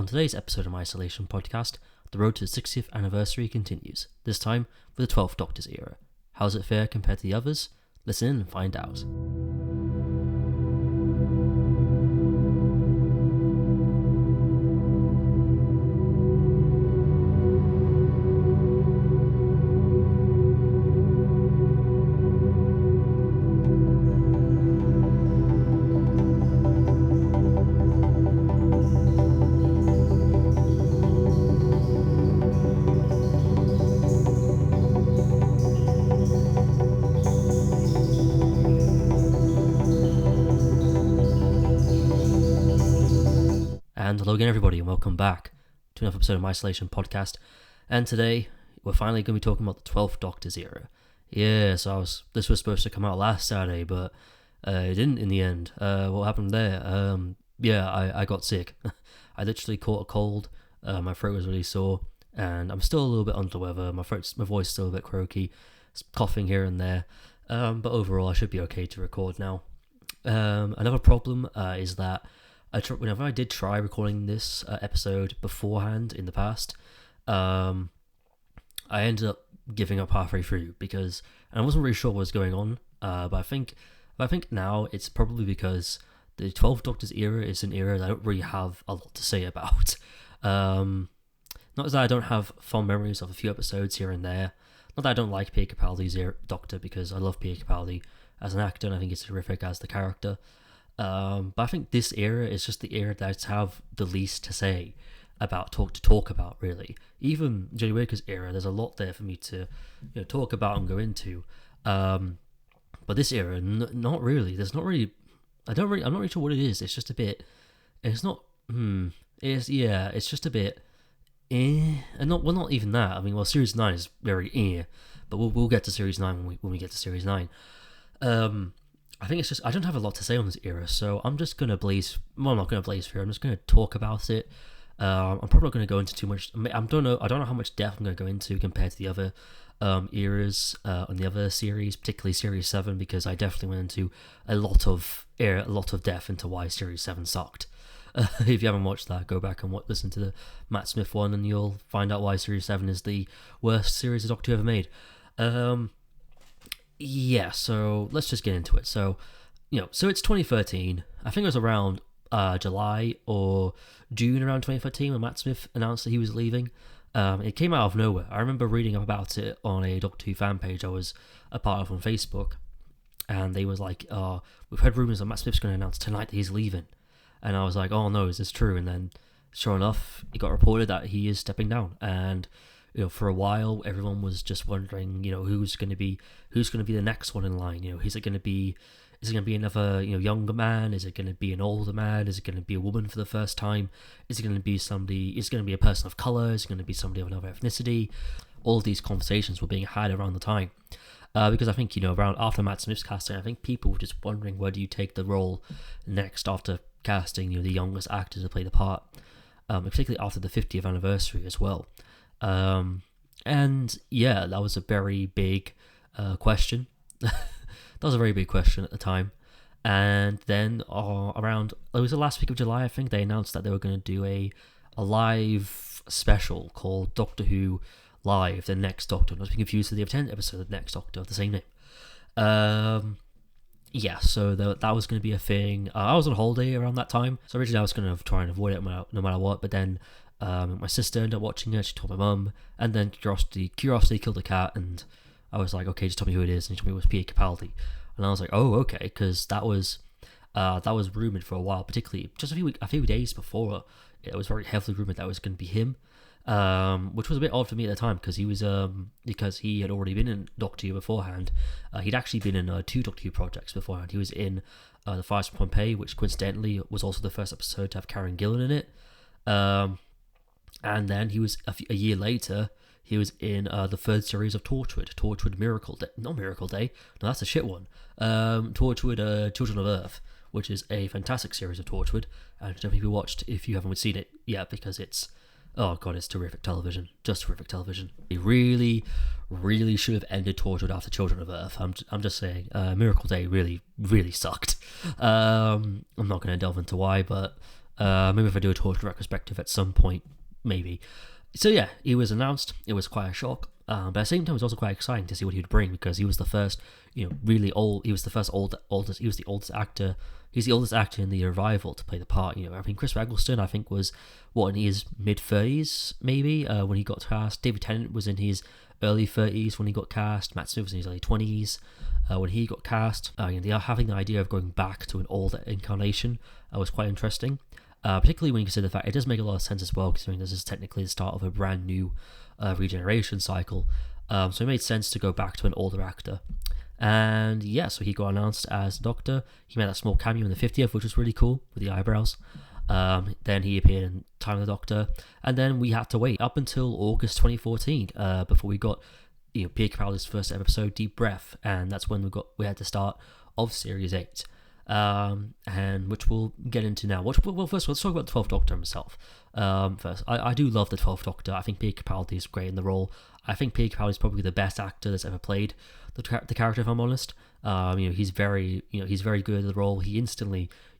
On today's episode of my Isolation podcast, the road to the 60th anniversary continues, this time with the 12th Doctor's era. How's it fare compared to the others? Listen in and find out. And hello again everybody and welcome back to another episode of my Isolation podcast. And today we're finally going to be talking about the 12th Doctor's era. Yeah, so this was supposed to come out last Saturday, but it didn't in the end. What happened there? I got sick. I literally caught a cold. My throat was really sore and I'm still a little bit under the weather. My voice is still a bit croaky, coughing here and there. But overall I should be okay to record now. Another problem is that whenever I did try recording this episode beforehand in the past, I ended up giving up halfway through and I wasn't really sure what was going on. But I think now it's probably because the 12th Doctor's era is an era that I don't really have a lot to say about. Not that I don't have fond memories of a few episodes here and there. Not that I don't like Peter Capaldi's Doctor, because I love Peter Capaldi as an actor and I think he's terrific as the character. But I think this era is just the era that I have the least to say about, talk about really. Even Jodie Whittaker's era, there's a lot there for me to talk about and go into. But this era, not really. There's not really. I'm not really sure what it is. It's just a bit. It's not. It's just a bit. And not even that. I mean, Series 9 is very but we'll get to Series 9 when we get to Series 9. I think it's just I don't have a lot to say on this era, so I'm just gonna blaze. Well, I'm not gonna blaze through. I'm just gonna talk about it. I'm probably not gonna go into too much. I don't know how much depth I'm gonna go into compared to the other eras on the other series, particularly Series 7, because I definitely went into a lot of depth into why Series 7 sucked. If you haven't watched that, go back and listen to the Matt Smith one, and you'll find out why Series 7 is the worst series of Doctor Who ever made. Yeah, so let's just get into it. So it's 2013. I think it was around July or June around 2013 when Matt Smith announced that he was leaving. It came out of nowhere. I remember reading about it on a Doctor Who fan page I was a part of on Facebook, and they was like, we've heard rumours that Matt Smith's going to announce tonight that he's leaving. And I was like, oh no, is this true? And then sure enough, it got reported that he is stepping down. And for a while, everyone was just wondering, who's going to be the next one in line. Is it going to be another, younger man? Is it going to be an older man? Is it going to be a woman for the first time? Is it going to be somebody? Is it going to be a person of color? Is it going to be somebody of another ethnicity? All of these conversations were being had around the time, because I think around after Matt Smith's casting, I think people were just wondering where do you take the role next after casting the youngest actor to play the part, particularly after the 50th anniversary as well. And yeah, that was a very big question. That was a very big question at the time. And then it was the last week of July, I think, they announced that they were going to do a live special called Doctor Who Live, The Next Doctor. Not to be confused with the 10th episode of The Next Doctor of the same name. Yeah, so that was going to be a thing. I was on holiday around that time, so originally I was going to try and avoid it no matter what, but then my sister ended up watching it. She told my mum, and then curiosity killed the cat, and I was like, okay, just tell me who it is. And she told me it was Peter Capaldi, and I was like, oh, okay, because that was rumored for a while, particularly just a few days before. It was very heavily rumored that it was going to be him, which was a bit odd for me at the time because he had already been in Doctor Who beforehand. He'd actually been in 2 Doctor Who projects beforehand. He was in The Fires from Pompeii, which coincidentally was also the first episode to have Karen Gillan in it. And then he was a year later. He was in the 3rd series of Torchwood Miracle Day. Not Miracle Day. No, that's a shit one. Torchwood Children of Earth, which is a fantastic series of Torchwood, and definitely be watched if you haven't seen it yet, because it's terrific television. Just terrific television. They really, really should have ended Torchwood after Children of Earth. I'm just saying. Miracle Day really, really sucked. I'm not going to delve into why, but Maybe if I do a Torchwood retrospective at some point, maybe. So yeah, he was announced. It was quite a shock, but at the same time, it was also quite exciting to see what he would bring, because he was the first, really old. He was the first oldest. He was the oldest actor. He's the oldest actor in the Arrival to play the part. I think Chris Eggleston, I think, was in his mid-30s maybe when he got cast. David Tennant was in his early 30s when he got cast. Matt Smith was in his early 20s when he got cast. They are having the idea of going back to an older incarnation was quite interesting. Particularly when you consider the fact it does make a lot of sense as well, considering this is technically the start of a brand new regeneration cycle. So it made sense to go back to an older actor. And yeah, so he got announced as Doctor. He made that small cameo in the 50th, which was really cool, with the eyebrows. Then he appeared in Time of the Doctor. And then we had to wait up until August 2014 before we got Peter Capaldi's first episode, Deep Breath. And that's when we had the start of Series 8. And which we'll get into now. Well, first let's talk about the 12th Doctor himself. First, I do love the 12th Doctor. I think Peter Capaldi is great in the role. I think Peter Capaldi is probably the best actor that's ever played the character, if I'm honest. He's very good at the role. You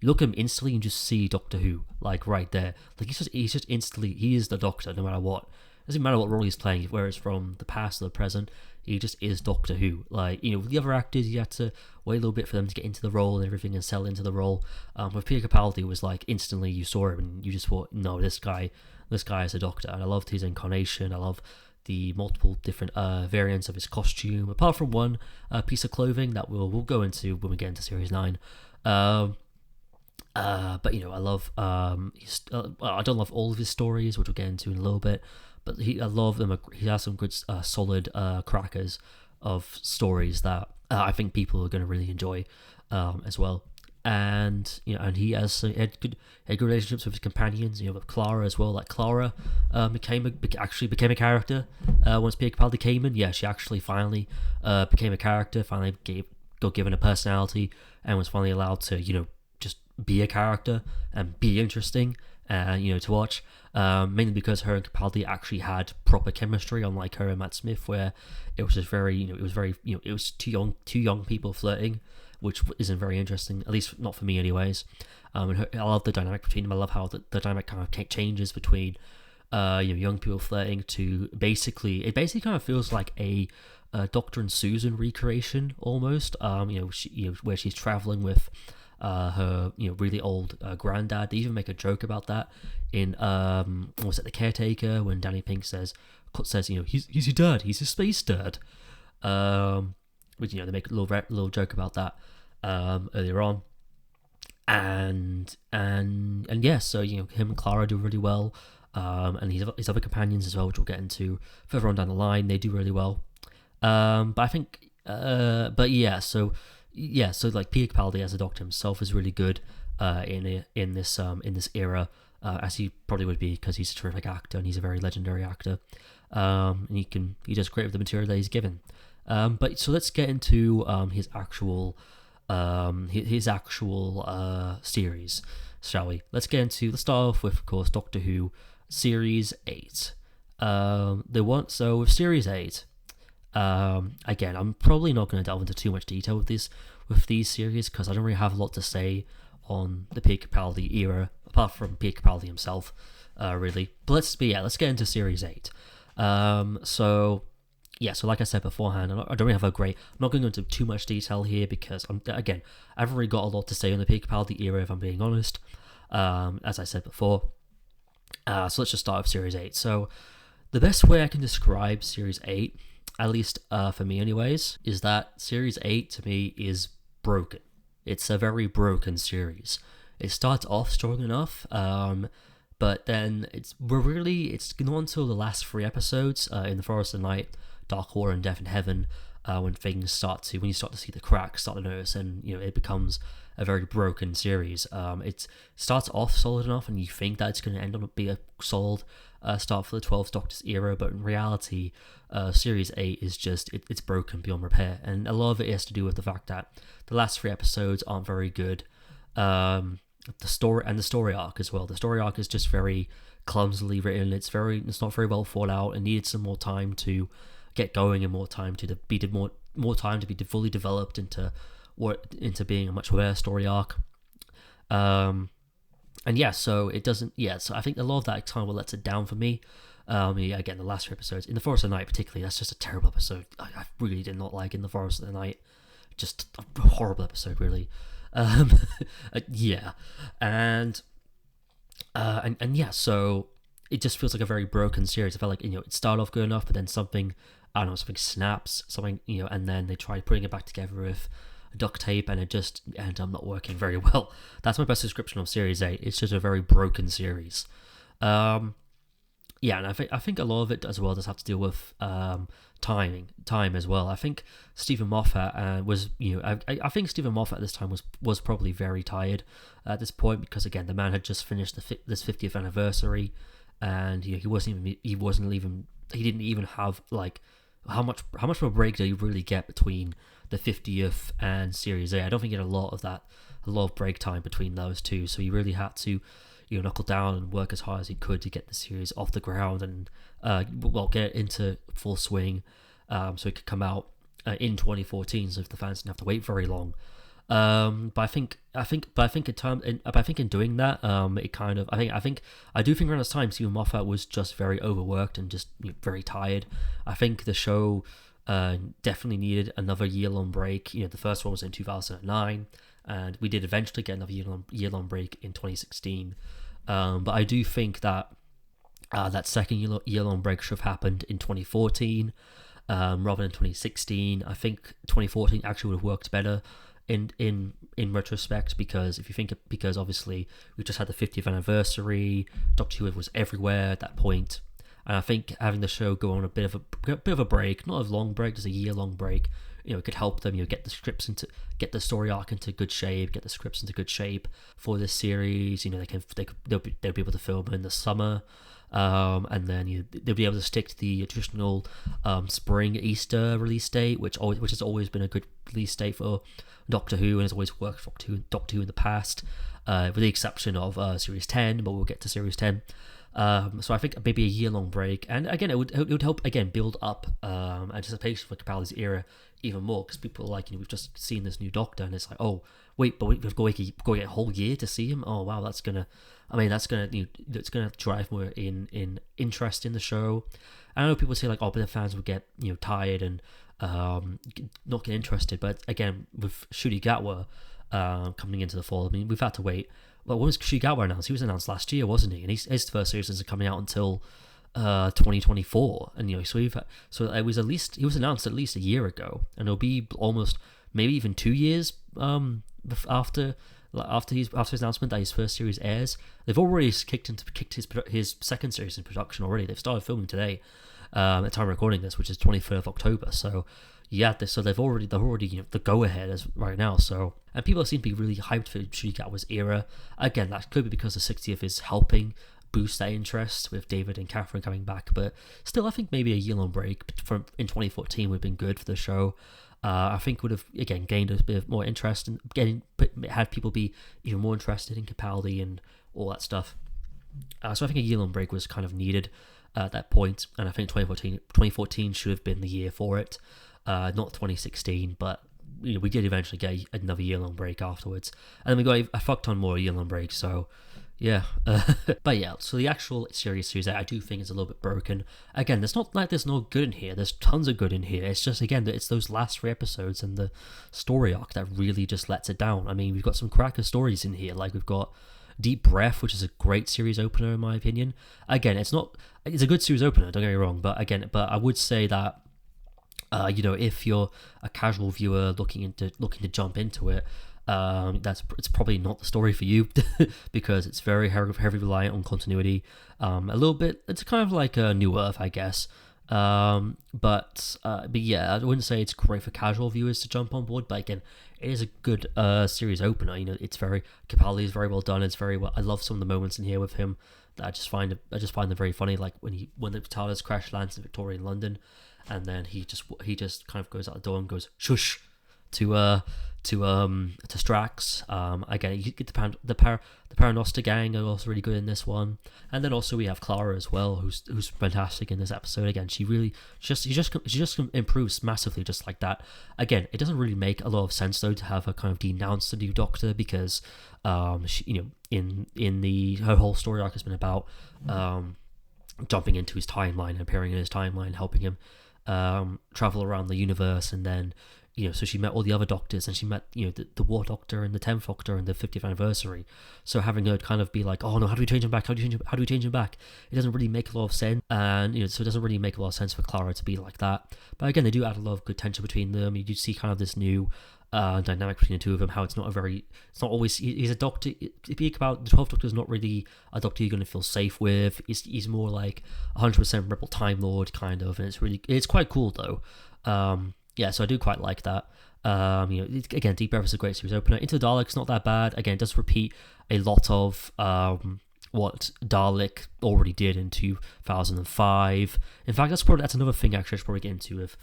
look at him instantly and just see Doctor Who, like right there. Like he's just instantly, he is the Doctor no matter what. It doesn't matter what role he's playing, whether it's from the past or the present. He just is Doctor Who. Like, with the other actors, you had to wait a little bit for them to get into the role and everything and settle into the role. With Peter Capaldi, it was like instantly you saw him and you just thought, no, this guy is a Doctor. And I loved his incarnation. I love the multiple different variants of his costume, apart from one piece of clothing that we'll go into when we get into Series 9. But I love I don't love all of his stories, which we'll get into in a little bit. But I love them. He has some good, solid crackers of stories that I think people are going to really enjoy as well. And and he had good relationships with his companions. With Clara as well. Like Clara became a character once Peter Capaldi came in. Yeah, she actually finally became a character. Finally got given a personality and was finally allowed to just be a character and be interesting. To watch, mainly because her and Capaldi actually had proper chemistry, unlike her and Matt Smith, where it was just very, it was two young people flirting, which isn't very interesting, at least not for me, anyways. I love the dynamic between them. I love how the dynamic kind of changes between, young people flirting to it basically kind of feels like a Doctor and Susan recreation almost. Where she's traveling with her really old granddad. They even make a joke about that in was it The Caretaker, when Danny Pink says he's your dad, he's a space dad. Which they make a little joke about that earlier on. And yeah, so him and Clara do really well, and his other companions as well, which we'll get into further on down the line. They do really well. But I think so like Peter Capaldi as a Doctor himself is really good in this era, as he probably would be, because he's a terrific actor and he's a very legendary actor. And he does great with the material that he's given. But so let's get into his actual series, shall we? Let's start off with, of course, Doctor Who Series 8. With Series 8. Again, I'm probably not going to delve into too much detail with these series, because I don't really have a lot to say on the Peter Capaldi era, apart from Peter Capaldi himself, really. But let's get into Series 8. So like I said beforehand, I don't really have I'm not going to go into too much detail here, because I've already got a lot to say on the Peter Capaldi era, if I'm being honest, as I said before. So let's just start with Series 8. So the best way I can describe Series 8, at least for me anyways, is that Series 8 to me is broken. It's a very broken series. It starts off strong enough, but then it's not until the last 3 episodes, in The Forest of Night, Dark Horror, and Death in Heaven, when you start to see the cracks start to notice, and it becomes a very broken series. It starts off solid enough, and you think that it's going to end up being a solid start for the 12th Doctor's era, but in reality, Series 8 is just it's broken beyond repair, and a lot of it has to do with the fact that the last 3 episodes aren't very good. The story arc as well. The story arc is just very clumsily written. It's not very well thought out. It needed some more time to get going, and more time to be fully developed into being a much better story arc. And yeah, so it doesn't. Yeah, so I think a lot of that kind of lets it down for me. Yeah, again, the last 3 episodes in the Forest of the Night, particularly, that's just a terrible episode. I really did not like In the Forest of the Night. Just a horrible episode, really. Um, yeah, and yeah, so it just feels like a very broken series. I felt like it started off good enough, but then something, I don't know, something snaps, something and then they try putting it back together with duct tape, and it just ended up not working very well. That's my best description of Series 8. It's just a very broken series. Yeah, and I think a lot of it as well does have to deal with time as well. I think Stephen Moffat was I think Stephen Moffat at this time was probably very tired at this point, because again the man had just finished this 50th anniversary, and he didn't even have like how much of a break did he really get between the 50th and Series 8? I don't think he had a lot of break time between those two, so he really had to knuckle down and work as hard as he could to get the series off the ground and get it into full swing, so it could come out in 2014, so if the fans didn't have to wait very long. But I think in doing that, it kind of I do think around this time Stephen Moffat was just very overworked and just very tired. I think the show definitely needed another year-long break. The first one was in 2009, and we did eventually get another year-long break in 2016. But I do think that that second year-long break should have happened in 2014 rather than 2016. I think 2014 actually would have worked better in retrospect, because because obviously we just had the 50th anniversary. Doctor Who was everywhere at that point, and I think having the show go on a bit of a break, not a long break, just a year-long break, it could help them get the scripts get the story arc into good shape, get the scripts into good shape for this series. They'll be able to film in the summer, and then they'll be able to stick to the traditional spring Easter release date, which has always been a good release date for Doctor Who, and has always worked for Doctor Who in the past, with the exception of Series 10, but we'll get to Series 10. So I think maybe a year-long break, and again, it would help again build up anticipation for Capaldi's era even more, because people are like, we've just seen this new Doctor, and it's like, oh wait, but we've got to wait a whole year to see him. Oh wow, that's gonna drive more in interest in the show. And I know people say like, oh, but the fans would get tired and not get interested. But again, with Ncuti Gatwa coming into the fall, we've had to wait. Well, when was Ncuti Gatwa announced? He was announced last year, wasn't he? And his first series isn't coming out until 2024. And he was announced at least a year ago, and it'll be almost maybe even 2 years after his announcement that his first series airs. They've already kicked his second series in production already. They've started filming today, at the time of recording this, which is 23rd of October. So yeah, they've already the go ahead as right now. So, and people seem to be really hyped for Ncuti Gatwa's era. Again, that could be because the 60th is helping boost that interest with David and Catherine coming back. But still, I think maybe a year-long break in 2014 would have been good for the show. I think would have again gained a bit of more interest and had people be even more interested in Capaldi and all that stuff. So I think a year-long break was kind of needed at that point, and I think 2014 should have been the year for it, not 2016. But we did eventually get another year-long break afterwards, and then we got a fuck ton more year-long break. So yeah, but yeah, so the actual series I do think is a little bit broken. Again, there's not like there's no good in here. There's tons of good in here. It's just, again, it's those last 3 episodes and the story arc that really just lets it down. We've got some cracker stories in here. Like, we've got Deep Breath, which is a great series opener in my opinion. Again, it's a good series opener, don't get me wrong, but I would say that if you're a casual viewer looking to jump into it, it's probably not the story for you because it's very heavy reliant on continuity. A little bit, it's kind of like a New Earth, I guess. But yeah, I wouldn't say it's great for casual viewers to jump on board. But again, it is a good series opener. Capaldi is very well done. It's very well. I love some of the moments in here with him that I just find them very funny. Like when the TARDIS crash lands in Victorian London, and then he just kind of goes out the door and goes shush. to Strax. Again, you get the Paranosta gang are also really good in this one, and then also we have Clara as well, who's fantastic in this episode. Again, she just improves massively just like that. Again, it doesn't really make a lot of sense though to have her kind of denounce the new Doctor because she, her whole story arc has been about jumping into his timeline and appearing in his timeline, helping him travel around the universe, and then so she met all the other Doctors, and she met the War Doctor and the 10th Doctor and the 50th anniversary. So having her kind of be like, oh no, how do we change him back? How do we change him back? It doesn't really make a lot of sense, and so it doesn't really make a lot of sense for Clara to be like that. But again, they do add a lot of good tension between them. You do see kind of this new dynamic between the two of them, how it's not always, he's a Doctor. If you think about the 12th Doctor, is not really a Doctor you're going to feel safe with. He's more like 100% rebel Time Lord kind of, and it's quite cool though. Yeah, so I do quite like that. Again, Deep Breath is a great series opener. Into the Daleks, not that bad. Again, it does repeat a lot of what Dalek already did in 2005. In fact, that's another thing actually I should probably get into with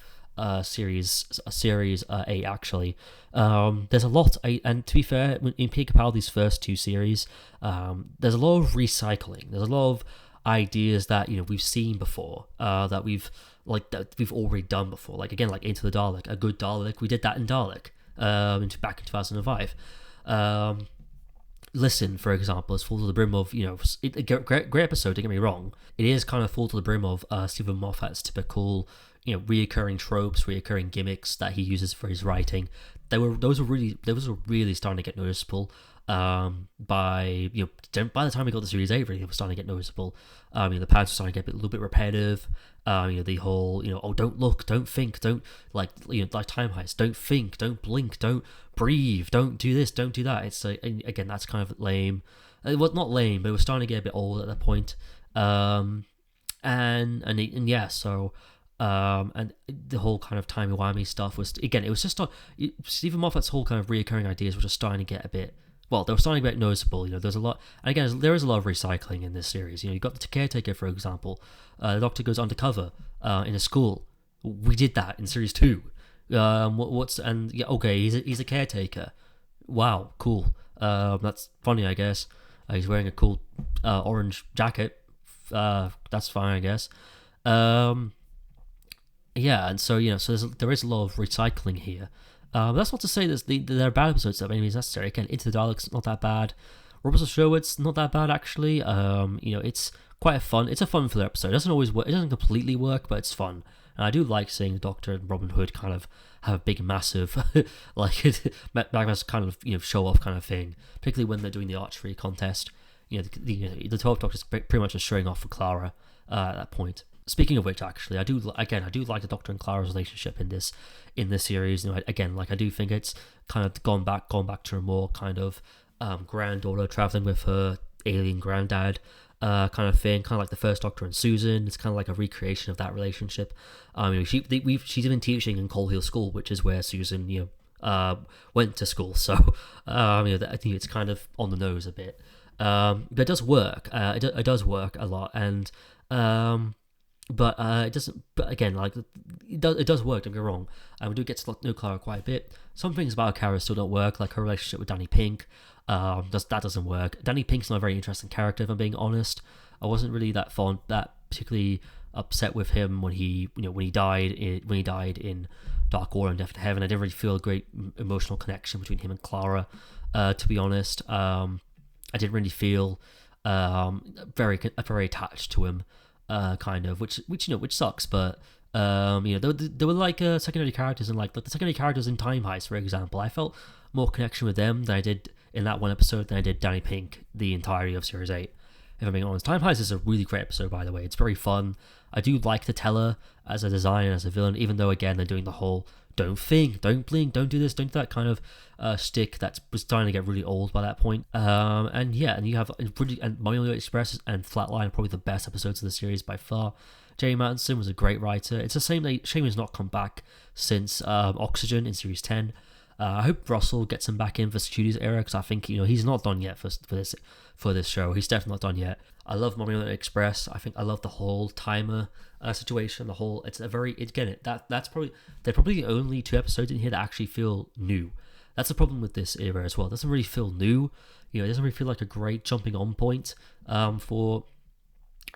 series 8 actually. There's a lot, and to be fair, when you pick apart these first two series, there's a lot of recycling. There's a lot of ideas that we've seen before, that we've already done before. Like again, like Into the Dalek, a good Dalek, we did that in Dalek, back in 2005. Listen, for example, is full to the brim of a great episode. Don't get me wrong, it is kind of full to the brim of Stephen Moffat's typical reoccurring tropes, reoccurring gimmicks that he uses for his writing. Those were really starting to get noticeable. By the time we got to series 8, really, it was starting to get noticeable. The patterns were starting to get a little bit repetitive. The whole don't look, don't think, don't like time heist, don't think, don't blink, don't breathe, don't do this, don't do that. It's again, that's kind of lame. It was not lame, but it was starting to get a bit old at that point. And the whole kind of timey-wimey stuff was, again, it was just Stephen Moffat's whole kind of reoccurring ideas were just starting to get a bit, well, they were starting to get noticeable. There's a lot, and again, there is a lot of recycling in this series. You've got the caretaker, for example. The Doctor goes undercover in a school. We did that in series 2. He's a caretaker. Wow, cool. That's funny, I guess. He's wearing a cool orange jacket. That's fine, I guess. Yeah, and so there is a lot of recycling here. That's not to say that there are bad episodes that maybe is necessary. Again, Into the Daleks not that bad. Robert's Sherwood's not that bad actually. It's quite it's a fun filler episode. It doesn't always work. It doesn't completely work, but it's fun. And I do like seeing the Doctor and Robin Hood kind of have a big, massive massive kind of show off kind of thing. Particularly when they're doing the archery contest. The 12th Doctor's pretty much just showing off for Clara at that point. Speaking of which, actually, I do like the Doctor and Clara's relationship in this series. I do think it's kind of gone back to a more kind of granddaughter traveling with her alien granddad kind of thing, kind of like the first Doctor and Susan. It's kind of like a recreation of that relationship. She's even teaching in Coal Hill School, which is where Susan went to school. So I think it's kind of on the nose a bit, but it does work. It does work a lot, and. But it doesn't. But again, it does work. Don't get me wrong. We do get to know Clara quite a bit. Some things about Clara still don't work, like her relationship with Danny Pink. That doesn't work. Danny Pink's not a very interesting character, if I'm being honest. I wasn't really that particularly upset with him when he died in Dark Order and Death to Heaven. I didn't really feel a great emotional connection between him and Clara. To be honest, I didn't really feel very attached to him. Kind of, which sucks, but there were like secondary characters, and like the secondary characters in Time Heist, for example. I felt more connection with them than I did in that one episode than I did Danny Pink the entirety of series 8. If I'm being honest, Time Heist is a really great episode, by the way. It's very fun. I do like the Teller as a design and as a villain, even though again they're doing the whole don't think, don't blink, don't do this, don't do that kind of stick that was starting to get really old by that point. And you have Mario Express and Flatline are probably the best episodes of the series by far. Jerry Manson was a great writer. It's a shame he's not come back since Oxygen in series 10. I hope Russell gets him back in for Studio's era, because I think he's not done yet for this show. He's definitely not done yet. I love Monument Express. I think I love the whole timer situation. The whole it's a very that's probably they're probably the only two episodes in here that actually feel new. That's the problem with this era as well. It doesn't really feel new. It doesn't really feel like a great jumping on point for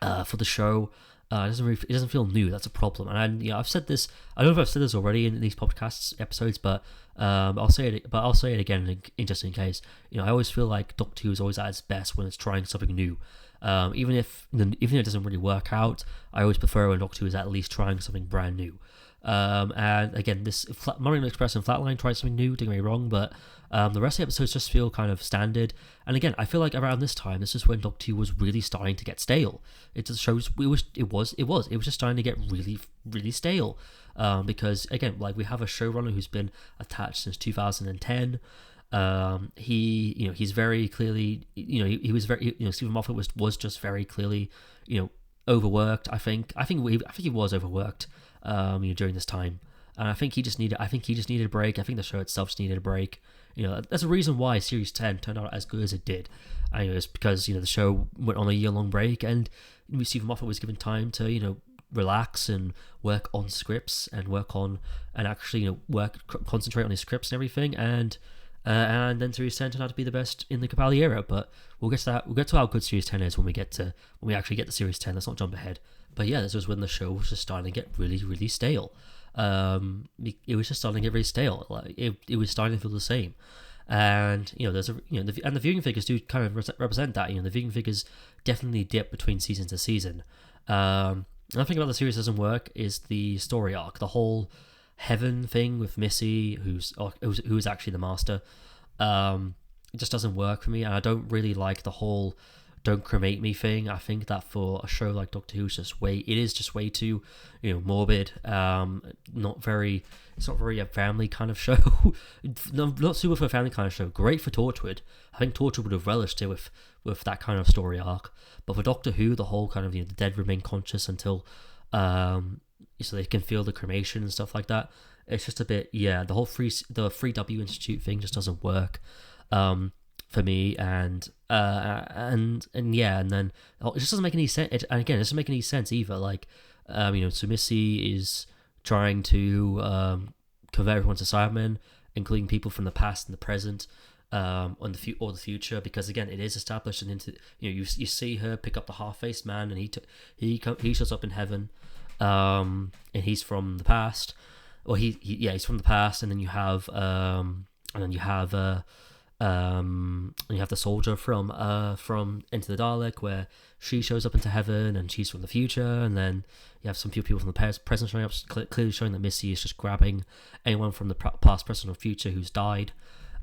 the show. It doesn't feel new. That's a problem. And I've said this. I don't know if I've said this already in these podcasts episodes, but I'll say it again just in case. I always feel like Doctor Who is always at its best when it's trying something new. Even if it doesn't really work out, I always prefer when Doctor Who is at least trying something brand new. And again, this Monument Express and Flatline tried something new, don't get me wrong, but the rest of the episodes just feel kind of standard. And again, I feel like around this time, this is when Doctor Who was really starting to get stale. It just shows it was just starting to get really, really stale. Because again, like we have a showrunner who's been attached since 2010. He's very clearly, he was very, Stephen Moffat was just very clearly, overworked. I think he was overworked. During this time, and I think he just needed a break. I think the show itself just needed a break. That's a reason why Series 10 turned out as good as it did. And it's because the show went on a year-long break, and Stephen Moffat was given time to relax and work on scripts and concentrate on his scripts and everything. And then Series 10 turned out to be the best in the Capaldi era. But we'll get to that. We'll get to how good Series 10 is when we actually get to Series 10. Let's not jump ahead. But yeah, this was when the show was just starting to get really, really stale. It was just starting to get really stale. Like it was starting to feel the same. And there's the viewing figures do kind of represent that. The viewing figures definitely dip between season to season. Another thing about the series doesn't work is the story arc, the whole Heaven thing with Missy, who's actually the Master. It just doesn't work for me, and I don't really like the whole "don't cremate me" thing. I think that for a show like Doctor Who, it is just way too, morbid. It's not very a family kind of show. Not super for a family kind of show. Great for Torchwood. I think Torchwood would have relished it with that kind of story arc. But for Doctor Who, the whole kind of the dead remain conscious until so they can feel the cremation and stuff like that. It's just a bit the whole the Free W Institute thing just doesn't work. For me, and then it just doesn't make any sense. And again, it doesn't make any sense either. Like, so Missy is trying to convert everyone to Cybermen, including people from the past and the present, or the future. Because again, it is established and into you see her pick up the half-faced man, and he shows up in Heaven, and he's from the past. Well, he's from the past, and then you have you have the soldier from Into the Dalek, where she shows up into Heaven and she's from the future, and then you have some few people from the present showing up, clearly showing that Missy is just grabbing anyone from the past, present, or future who's died.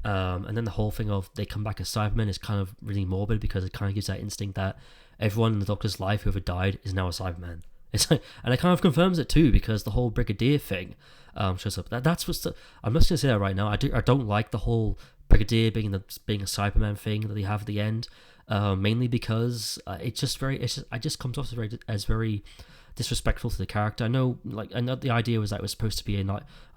And then the whole thing of they come back as Cybermen is kind of really morbid, because it kind of gives that instinct that everyone in the Doctor's life who ever died is now a Cyberman. It's like, and it kind of confirms it too, because the whole Brigadier thing shows up. That's what's I'm just gonna say that right now. I don't like the whole Brigadier being a Cyberman thing that they have at the end, mainly because it just comes off as very disrespectful to the character. I know the idea was that it was supposed to be a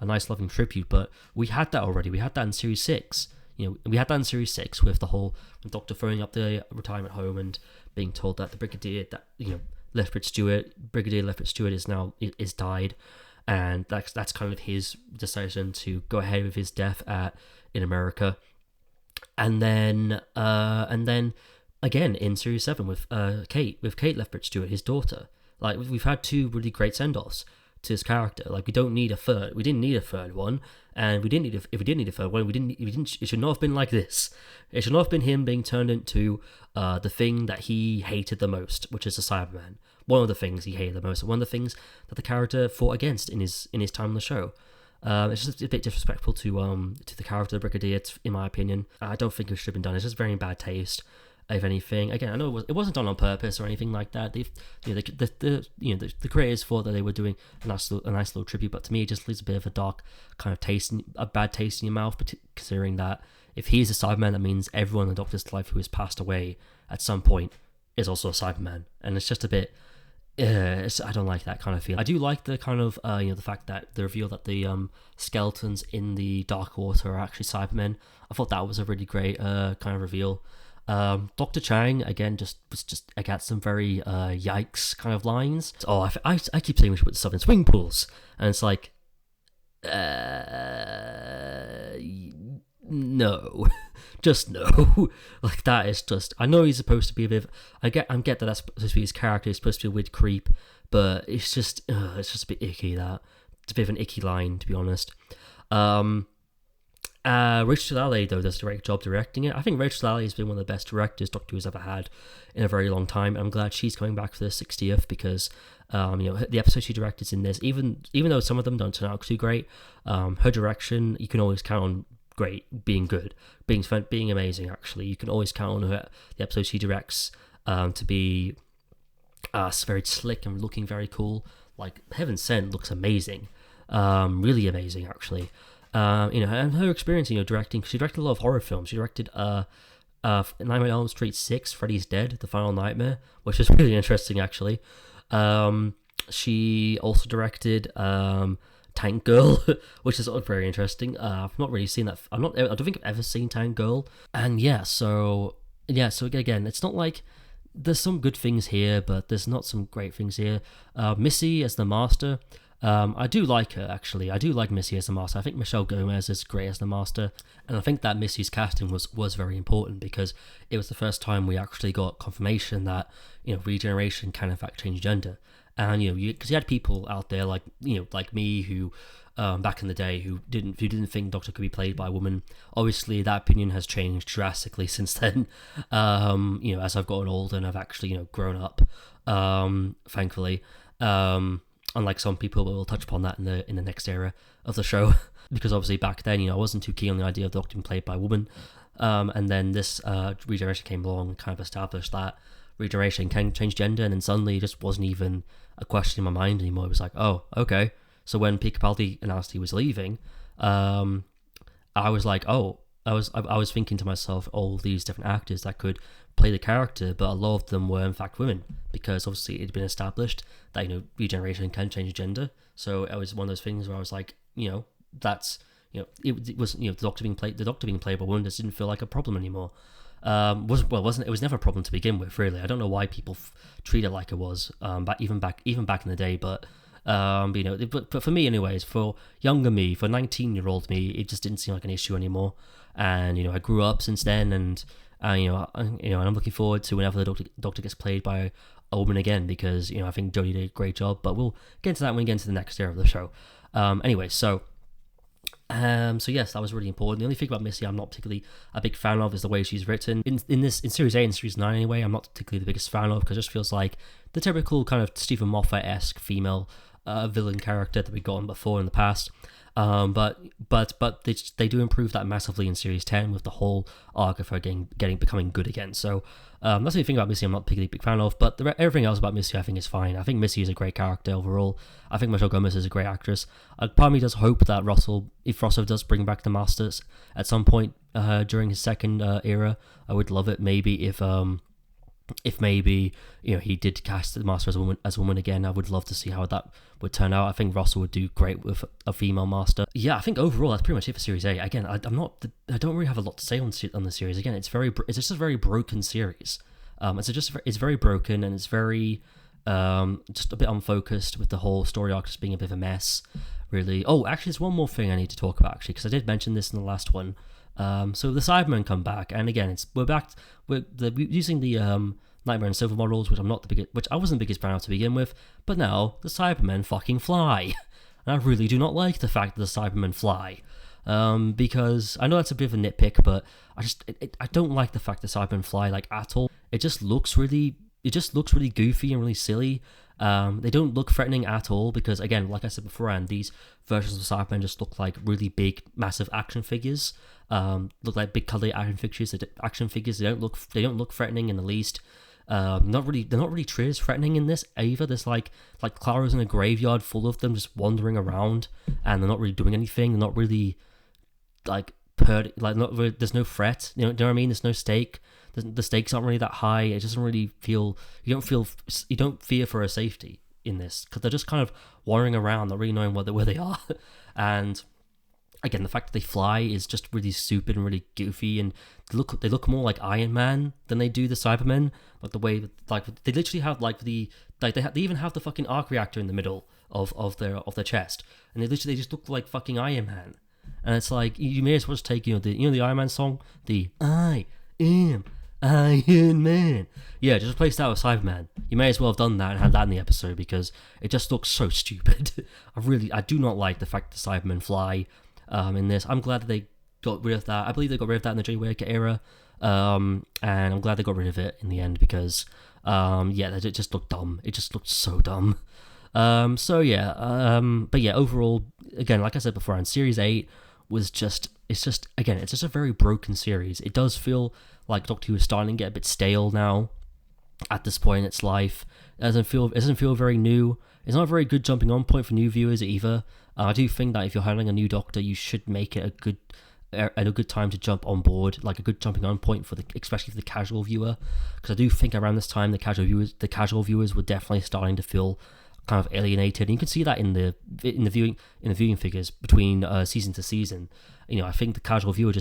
nice loving tribute, but we had that already. We had that in Series 6. We had that in Series 6 with the whole Doctor throwing up the retirement home and being told that the Brigadier Brigadier Lethbridge Stewart is died, and that's kind of his decision to go ahead with his death in America. And then again in Series 7 with Kate Lethbridge Stewart, his daughter. Like, we've had two really great send-offs to his character. Like, we didn't need a third one, and if we did need a third one, it should not have been like this. It should not have been him being turned into the thing that he hated the most, which is a Cyberman. One of the things he hated the most, and one of the things that the character fought against in his time on the show. It's just a bit disrespectful to the character of the Brigadier, in my opinion. I don't think it should have been done. It's just very in bad taste, if anything. Again, I know it wasn't done on purpose or anything like that. The creators thought that they were doing a nice little tribute, but to me, it just leaves a bit of a dark kind of a bad taste in your mouth. Considering that if he's a Cyberman, that means everyone in the Doctor's life who has passed away at some point is also a Cyberman, and it's just a bit. I don't like that kind of feeling. I do like the kind of the fact that the reveal that the skeletons in the Dark Water are actually Cybermen. I thought that was a really great kind of reveal. Dr. Chang again just I got some very yikes kind of lines. Oh, I keep saying we should put stuff in swimming pools, and it's like, no, just no. Like, that is just. I know he's supposed to be a bit. I get that that's supposed to be his character. He's supposed to be a weird creep, but it's just a bit icky. That it's a bit of an icky line, to be honest. Rachel Talalay, though, does a great job directing it. I think Rachel Talalay has been one of the best directors Doctor Who's ever had in a very long time. I'm glad she's coming back for the 60th because, the episode she directed in this, even though some of them don't turn out too great, her direction, you can always count on being good, being amazing, actually. You can always count on her, the episodes she directs to be very slick and looking very cool. Like, Heaven Sent looks amazing. Really amazing, actually. And her experience, directing, she directed a lot of horror films. She directed Nightmare on Elm Street 6, Freddy's Dead, The Final Nightmare, which is really interesting, actually. She also directed Tank Girl, which is very interesting. I've not really seen that. I don't think I've ever seen Tank Girl. And so again, it's not like there's some good things here, but there's not some great things here. Missy as the Master. I do like her, actually. I do like Missy as the Master. I think Michelle Gomez is great as the Master, and I think that Missy's casting was very important because it was the first time we actually got confirmation that regeneration can in fact change gender. And because you had people out there like me who back in the day who didn't think Doctor could be played by a woman. Obviously, that opinion has changed drastically since then. As I've gotten older and I've actually grown up, thankfully. Unlike some people, but we'll touch upon that in the next era of the show. Because obviously back then, I wasn't too keen on the idea of the Doctor being played by a woman. And then this regeneration came along and kind of established that regeneration can change gender, and then suddenly it just wasn't even a question in my mind anymore. It was like, oh, okay. So when Peter Capaldi announced he was leaving, I was like, oh, I was thinking to myself, all these different actors that could play the character, but a lot of them were in fact women, because obviously it had been established that regeneration can change gender. So it was one of those things where I was like, that's it was the Doctor being played by women just didn't feel like a problem anymore. It was never a problem to begin with, really. I don't know why people treat it like it was even back in the day, but but for me anyways, for younger me, for 19-year-old me, it just didn't seem like an issue anymore. And I grew up since then, and I'm looking forward to whenever the Doctor gets played by a woman again, because I think Jodie did a great job. But we'll get into that when we get into the next era of the show. So yes, that was really important. The only thing about Missy I'm not particularly a big fan of is the way she's written. In Series 8 and Series 9 anyway, I'm not particularly the biggest fan of, because it just feels like the typical kind of Stephen Moffat-esque female villain character that we've gotten before in the past. But they do improve that massively in Series 10 with the whole arc of her becoming good again. So that's the thing about Missy I'm not particularly a big fan of, but everything else about Missy I think is fine. I think Missy is a great character overall. I think Michelle Gomez is a great actress. Part of me does hope that if Russell does bring back the Masters at some point during his second era, I would love it. Maybe if maybe he did cast the Master as a woman again, I would love to see how that would turn out. I think Russell would do great with a female Master. Yeah, I think overall that's pretty much it for Series 8. Again, I don't really have a lot to say on the series. Again, it's just a very broken series. It's very broken, and it's very just a bit unfocused, with the whole story arc just being a bit of a mess, really. Oh, actually, there's one more thing I need to talk about, actually, because I did mention this in the last one. So the Cybermen come back, and again, we're using the Nightmare and Silver models, which I wasn't the biggest fan of to begin with, but now the Cybermen fucking fly, and I really do not like the fact that the Cybermen fly, because I know that's a bit of a nitpick, but I don't like the fact that Cybermen fly at all. It just looks really goofy and really silly. They don't look threatening at all, because again, like I said beforehand, these versions of Cybermen just look like really big, massive action figures. Look like big cuddly action figures. They don't look threatening in the least. They're not really treated as threatening in this either. There's like Clara's in a graveyard full of them just wandering around, and they're not really doing anything. They're not really there's no threat. Do you know what I mean? There's no stake. The stakes aren't really that high. It doesn't really feel. You don't fear for her safety in this, because they're just kind of wandering around, not really knowing where they are, and again, the fact that they fly is just really stupid and really goofy, and they look more like Iron Man than they do the Cybermen. Like the way, like they literally have like they even have the fucking arc reactor in the middle of their chest, and they just look like fucking Iron Man. And it's like you may as well just take the Iron Man song, the I am Iron Man. Yeah, just replace that with Cyberman. You may as well have done that and had that in the episode because it just looks so stupid. I do not like the fact that Cybermen fly. In this, I'm glad that they got rid of that. I believe they got rid of that in the Jay Whittaker era, and I'm glad they got rid of it in the end because, it just looked dumb. It just looked so dumb. But yeah, overall, again, like I said before, Series 8 was it's just a very broken series. It does feel like Doctor Who is starting to get a bit stale now. At this point in its life, it doesn't feel very new. It's not a very good jumping on point for new viewers either. I do think that if you're handling a new Doctor, you should make it a good time to jump on board, like a good jumping on point especially for the casual viewer. Because I do think around this time the casual viewers were definitely starting to feel kind of alienated. And you can see that in the viewing figures between season to season. I think the casual viewer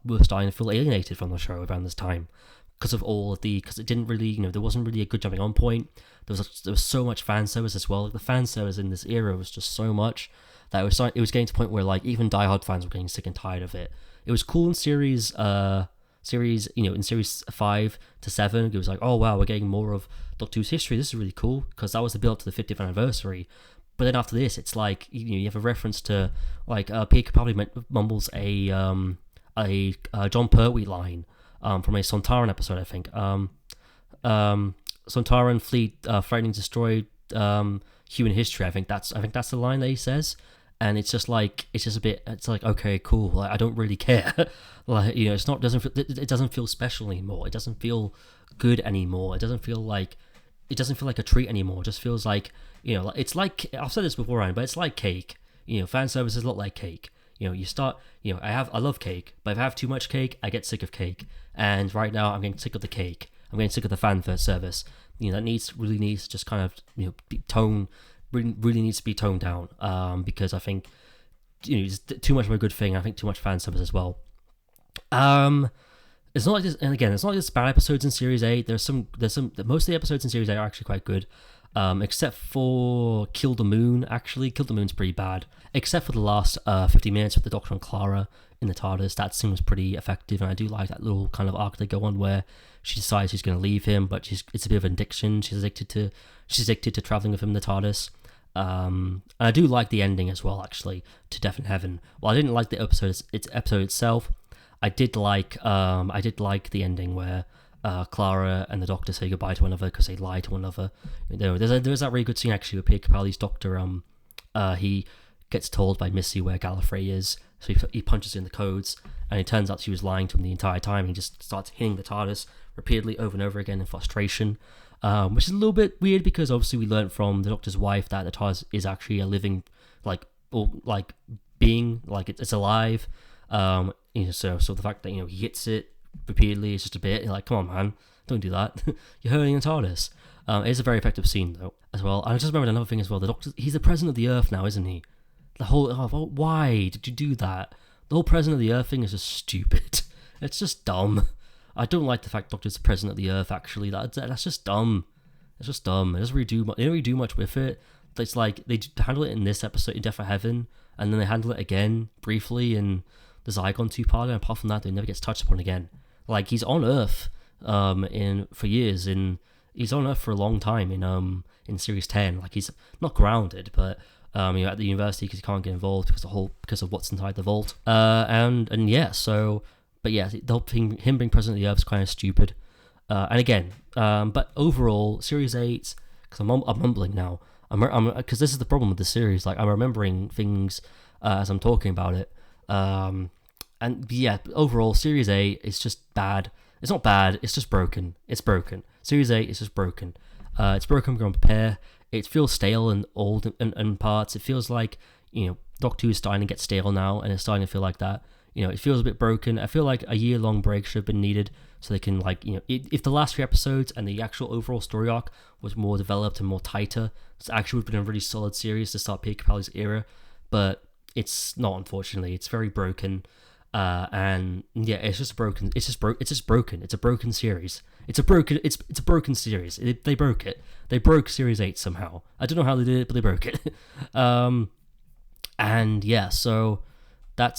were starting to feel alienated from the show around this time. Because it didn't really, there wasn't really a good jumping on point. There was so much fan service as well. Like the fan service in this era was just so much that it was getting to a point where like even diehard fans were getting sick and tired of it. It was cool in series 5 to 7. It was like, oh wow, we're getting more of Doctor Who's history. This is really cool because that was the build to the 50th anniversary. But then after this, it's like you have a reference to like Peter Capaldi mumbles a John Pertwee line. From a Sontaran episode, I think. Sontaran fleet threatening to destroy human history. I think that's the line that he says, and it's just like okay, cool. Like I don't really care. Like it doesn't feel special anymore. It doesn't feel good anymore. It doesn't feel like a treat anymore. It just feels like it's like I've said this before, Ryan, but it's like cake. Fan service is a lot like cake. I love cake, but if I have too much cake, I get sick of cake. And right now, I'm getting sick of the cake. I'm getting sick of the fan service. That really needs to just kind of really needs to be toned down. Because I think it's too much of a good thing. I think too much fan service as well. It's not like this, and again, it's not like there's bad episodes in Series 8. There's some. Most of the episodes in Series 8 are actually quite good. Except for Kill the Moon, actually. Kill the Moon's pretty bad. Except for the last 50 minutes with the Doctor and Clara in the TARDIS. That seems pretty effective, and I do like that little kind of arc they go on where she decides she's going to leave him, but it's a bit of an addiction. She's addicted to travelling with him in the TARDIS. And I do like the ending as well, actually, to Death in Heaven. While I didn't like the episode itself, I did like the ending where Clara and the Doctor say goodbye to one another because they lie to one another. There's that really good scene actually with Peter Capaldi's Doctor. He gets told by Missy where Gallifrey is, so he punches in the codes, and it turns out she was lying to him the entire time. He just starts hitting the TARDIS repeatedly over and over again in frustration, which is a little bit weird because obviously we learned from the Doctor's wife that the TARDIS is actually a living being, like it's alive. So the fact that he hits it repeatedly is just a bit like, come on man, don't do that. You're hurting the TARDIS. It is a very effective scene though as well. And I just remembered another thing as well. The Doctor, he's the president of the Earth now, isn't he? Why did you do that? The whole president of the Earth thing is just stupid. It's just dumb. I don't like the fact Doctor's the president of the Earth. Actually, that's just dumb. It's just dumb. It doesn't really do much. They don't really do much with it. It's like they handle it in this episode in Death for Heaven, and then they handle it again briefly in the Zygon 2-parter, and apart from that, it never gets touched upon again. Like he's on Earth, for years. He's on Earth for a long time in Series 10. Like he's not grounded, but at the university because he can't get involved because of what's inside the vault. The whole thing, him being president of the Earth is kind of stupid. But overall, Series 8, because I'm mumbling now. Because this is the problem with the series. Like I'm remembering things as I'm talking about it. Overall, Series 8 is just bad. It's not bad. It's just broken. It's broken. Series 8 is just broken. It's broken beyond repair. It feels stale and old in parts. It feels like, Doctor Who is starting to get stale now, and it's starting to feel like that. It feels a bit broken. I feel like a year-long break should have been needed so they can, if the last 3 episodes and the actual overall story arc was more developed and more tighter, it actually would have been a really solid series to start Peter Capaldi's era. But it's not, unfortunately. It's very broken. And yeah, it's just broken. It's just broken. It's a broken series. It's a broken series. They broke it. They broke Series 8 somehow. I don't know how they did it, but they broke it. And yeah, so that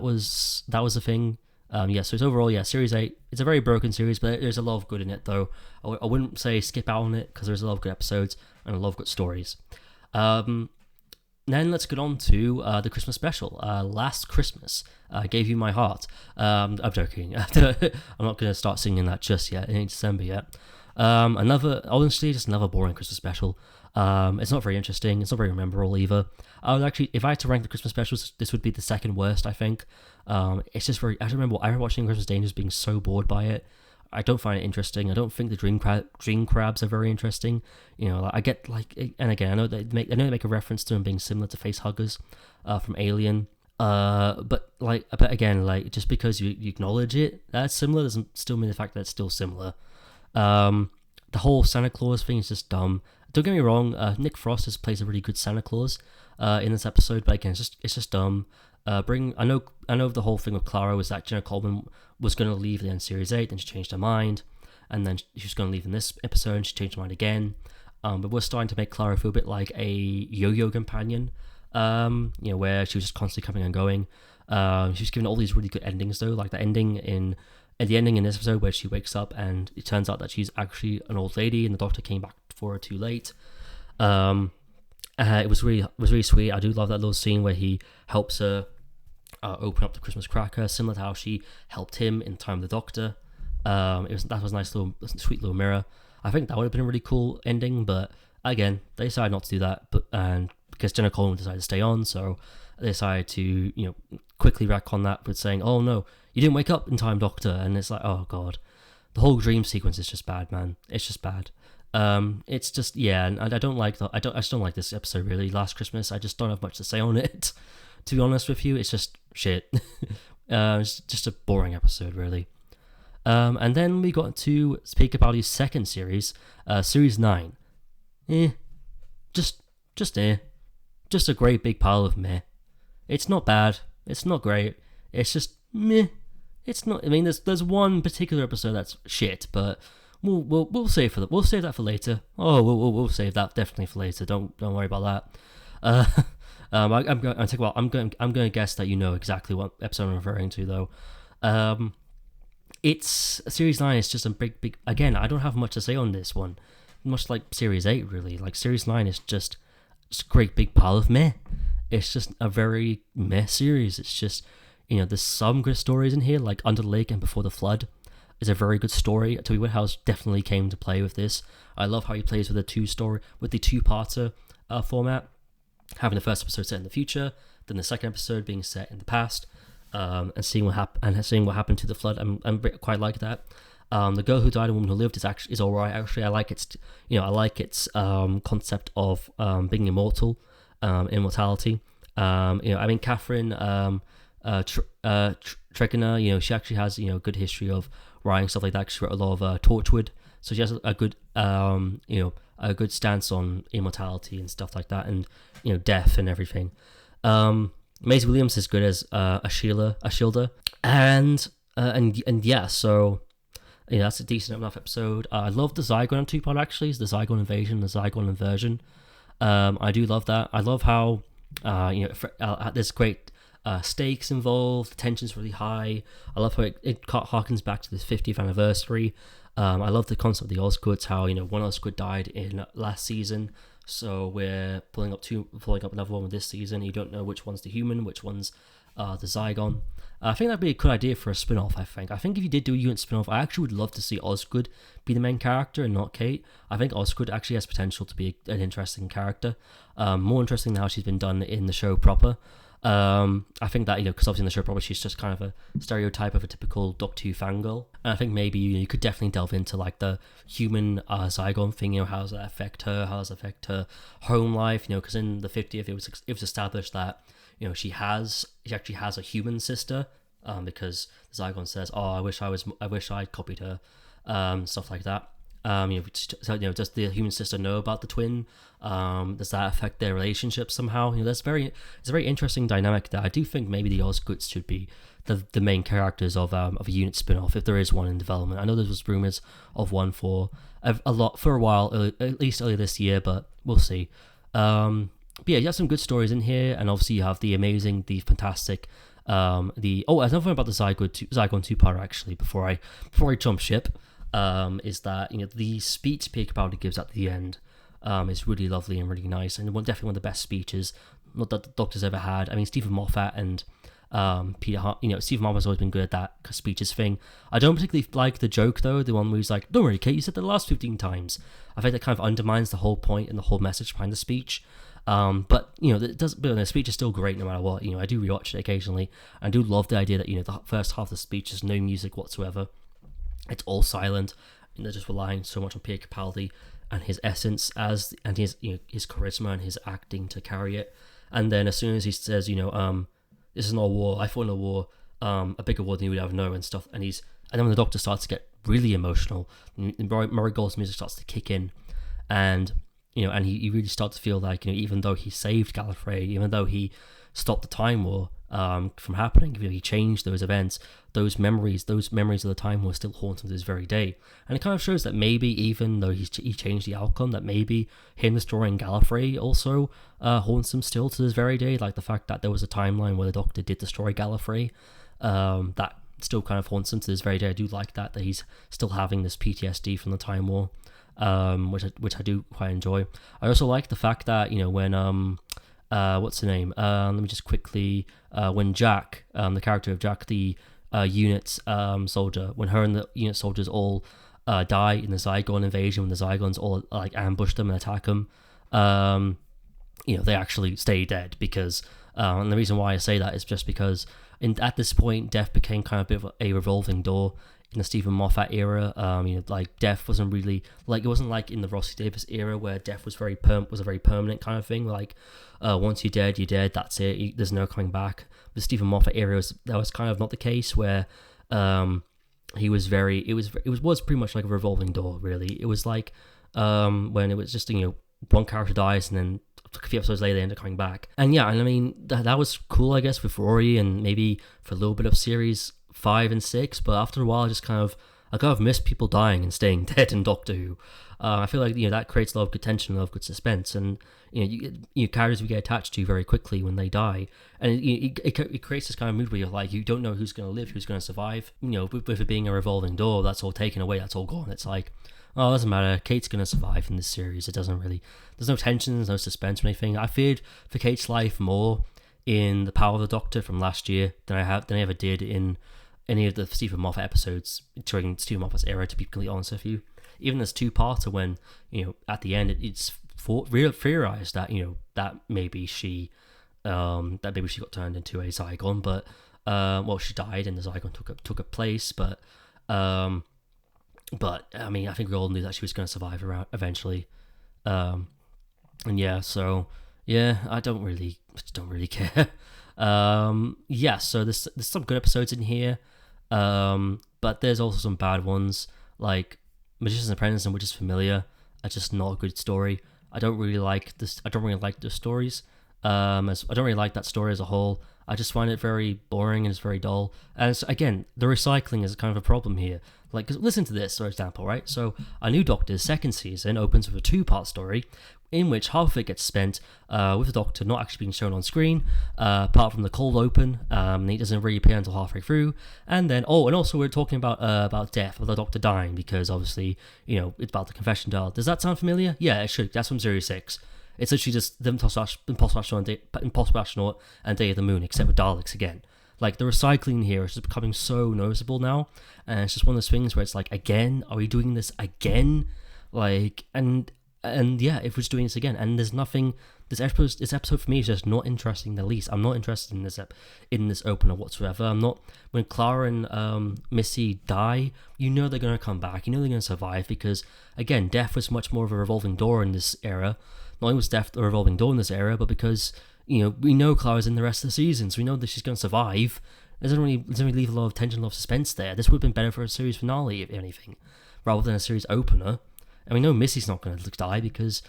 was the thing. So it's overall, Series 8. It's a very broken series, but there's a lot of good in it, though. I wouldn't say skip out on it, because there's a lot of good episodes and a lot of good stories. Then let's get on to the Christmas special. Last Christmas, I Gave You My Heart. I'm joking. I'm not going to start singing that just yet. It ain't December yet. Honestly, just another boring Christmas special. It's not very interesting. It's not very memorable either. If I had to rank the Christmas specials, this would be the second worst, I think. It's just very. I remember watching Christmas Day and just being so bored by it. I don't find it interesting. I don't think the dream crabs are very interesting. I get and again, I know they make a reference to them being similar to face huggers from Alien. But again, just because you acknowledge it, that's similar, doesn't still mean the fact that it's still similar. The whole Santa Claus thing is just dumb. Don't get me wrong, Nick Frost plays a really good Santa Claus in this episode, but again, it's just dumb. I know the whole thing with Clara was that Jenna Coleman was going to leave in Series 8, then she changed her mind, and then she was going to leave in this episode, and she changed her mind again. But we're starting to make Clara feel a bit like a yo-yo companion, where she was just constantly coming and going. She was given all these really good endings, though, like the ending in this episode where she wakes up and it turns out that she's actually an old lady, and the doctor came back for her too late. It was really sweet. I do love that little scene where he helps her open up the Christmas cracker, similar to how she helped him in Time of the Doctor. That was a nice little sweet little mirror. I think that would have been a really cool ending, but again, they decided not to do that. And because Jenna Coleman decided to stay on, so they decided to quickly retcon that with saying, "Oh no, you didn't wake up in time, Doctor." And it's like, oh god, the whole dream sequence is just bad, man. It's just bad. It's just, and I don't like I just don't like this episode really. Last Christmas, I just don't have much to say on it. To be honest with you, it's just shit. It's just a boring episode, really. And then we got to speak about his second series, Series 9. Just a great big pile of meh. It's not bad. It's not great. It's just meh. It's not. I mean, there's one particular episode that's shit, but we'll save that for later. Oh, we'll save that definitely for later. Don't worry about that. I'm going to guess that you know exactly what episode I'm referring to, though. It's Series 9 is just a big. Again, I don't have much to say on this one. Much like Series 8, really. Like Series 9 is just a great big pile of meh. It's just a very meh series. It's just, there's some good stories in here, like Under the Lake and Before the Flood is a very good story. Toby Whithouse definitely came to play with this. I love how he plays with the two-parter format, having the first episode set in the future, then the second episode being set in the past, and seeing what happened to the flood. I'm quite like that. The Girl Who Died and Woman Who Lived is alright. Actually, I like its concept of being immortal, immortality. Catherine Tregener, she actually has a good history of writing stuff like that. She wrote a lot of Torchwood, so she has a good a good stance on immortality and stuff like that, and death and everything. Maisie Williams is good as Ashilda, and yeah, so that's a decent enough episode. I love the Zygon 2-part actually. It's the Zygon invasion, the Zygon inversion. I do love that. I love how there's great stakes involved. The tension's really high. I love how it harkens back to this 50th anniversary. I love the concept of the Osgoods, how one Osgood died in last season, so we're pulling up another one with this season. You don't know which one's the human, which one's the Zygon. I think that'd be a good idea for a spin-off. I think if you did do a unit spin-off, I actually would love to see Osgood be the main character and not Kate. I think Osgood actually has potential to be an interesting character, more interesting than how she's been done in the show proper. I think that, because obviously in the show probably she's just kind of a stereotype of a typical Doctor Who fangirl. And I think maybe you could definitely delve into like the human Zygon thing, how does that affect her? How does it affect her home life? Because in the 50th it was established that she actually has a human sister, because the Zygon says, "Oh, I wish I'd copied her," stuff like that. Does the human sister know about the twin? Does that affect their relationship somehow? It's a very interesting dynamic that I do think maybe the Osgoods should be the main characters of a unit spin-off, if there is one in development. I know there was rumors of one for a while, at least earlier this year, but we'll see. But yeah, you have some good stories in here, and obviously you have the amazing, the fantastic, another thing about the Zygon two-parter actually. Before I jump ship, is that the speech Capaldi gives at the end is really lovely and really nice, and definitely one of the best speeches that the Doctor's ever had. I mean, Stephen Moffat and Peter Hart, Stephen Moffat's always been good at that speeches thing. I don't particularly like the joke though, the one where he's like, "Don't worry, Kate, you said that the last 15 times." I think that kind of undermines the whole point and the whole message behind the speech. But the speech is still great no matter what. I do rewatch it occasionally. I do love the idea that the first half of the speech is no music whatsoever. It's all silent, and they're just relying so much on Peter Capaldi and his essence and his charisma and his acting to carry it. And then as soon as he says, this is not a war, I fought in a war, a bigger war than you would ever know and stuff. And then when the Doctor starts to get really emotional, Murray Gold's music starts to kick in, and and he really starts to feel like even though he saved Gallifrey, even though he stopped the Time War from happening, he changed those events, those memories of the Time War still haunt him to this very day. And it kind of shows that maybe even though he changed the outcome, that maybe him destroying Gallifrey also haunts him still to this very day. Like the fact that there was a timeline where the Doctor did destroy Gallifrey, that still kind of haunts him to this very day. I do like that he's still having this PTSD from the Time War, which I do quite enjoy. I also like the fact that when what's her name? Let me just quickly. When Jack, the character of Jack, the unit soldier, when her and the unit soldiers all die in the Zygon invasion, when the Zygons all like ambush them and attack them, they actually stay dead because. And the reason why I say that is just because at this point, death became kind of a bit of a revolving door. In the Stephen Moffat era, like death wasn't really it wasn't like in the Rossi Davis era where death was was a very permanent kind of thing. Like once you're dead, that's it. There's no coming back. The Stephen Moffat era that was kind of not the case, where he was it was pretty much like a revolving door. Really, it was like when it was just one character dies and then a few episodes later they end up coming back. And yeah, and I mean that was cool, I guess, with Rory and maybe for a little bit of series 5 and 6, but after a while I kind of miss people dying and staying dead in Doctor Who. I feel like that creates a lot of good tension, a lot of good suspense, and you characters we get attached to very quickly when they die, and it creates this kind of mood where you're like, you don't know who's going to live, who's going to survive. With it being a revolving door, that's all taken away, that's all gone. It's like, oh, it doesn't matter, Kate's going to survive in this series. It doesn't really, there's no tension, there's no suspense or anything. I feared for Kate's life more in The Power of the Doctor from last year than I ever did in any of the Stephen Moffat episodes during Stephen Moffat's era, to be completely honest with you. Even this two-parter when, at the end it's theorized that, that maybe she got turned into a Zygon, but, she died and the Zygon took her place, but I mean, I think we all knew that she was going to survive eventually. And yeah, so, yeah, I just don't really care. So there's some good episodes in here, but there's also some bad ones, like Magician's Apprentice, which is familiar. It's just not a good story. I don't really like this. I don't really like the stories. I don't really like that story as a whole. I just find it very boring and it's very dull. And again, the recycling is kind of a problem here. Like, 'cause listen to this, for example, right? So, A New Doctor's second season opens with a two-part story in which half of it gets spent with the Doctor not actually being shown on screen, apart from the cold open. He doesn't really appear until halfway through. And then, and also we're talking about death, of the Doctor dying, because obviously, it's about the confession dial. Does that sound familiar? Yeah, it should. That's from Series 6. It's literally just the Impossible Astronaut and Day of the Moon, except with Daleks again. Like, the recycling here is just becoming so noticeable now, and it's just one of those things where it's like, again, are we doing this again? Like, and yeah, if we're just doing this again, and there's nothing. This episode for me is just not interesting in the least. I'm not interested in this opener whatsoever. I'm not. When Clara and Missy die, they're gonna come back. They're gonna survive, because again, death was much more of a revolving door in this era. Not only was death a revolving door in this era, but because we know Clara's in the rest of the season, so we know that she's going to survive. It doesn't really leave a lot of tension, a lot of suspense there. This would have been better for a series finale, if anything, rather than a series opener. I mean, no, Missy's not going to die because,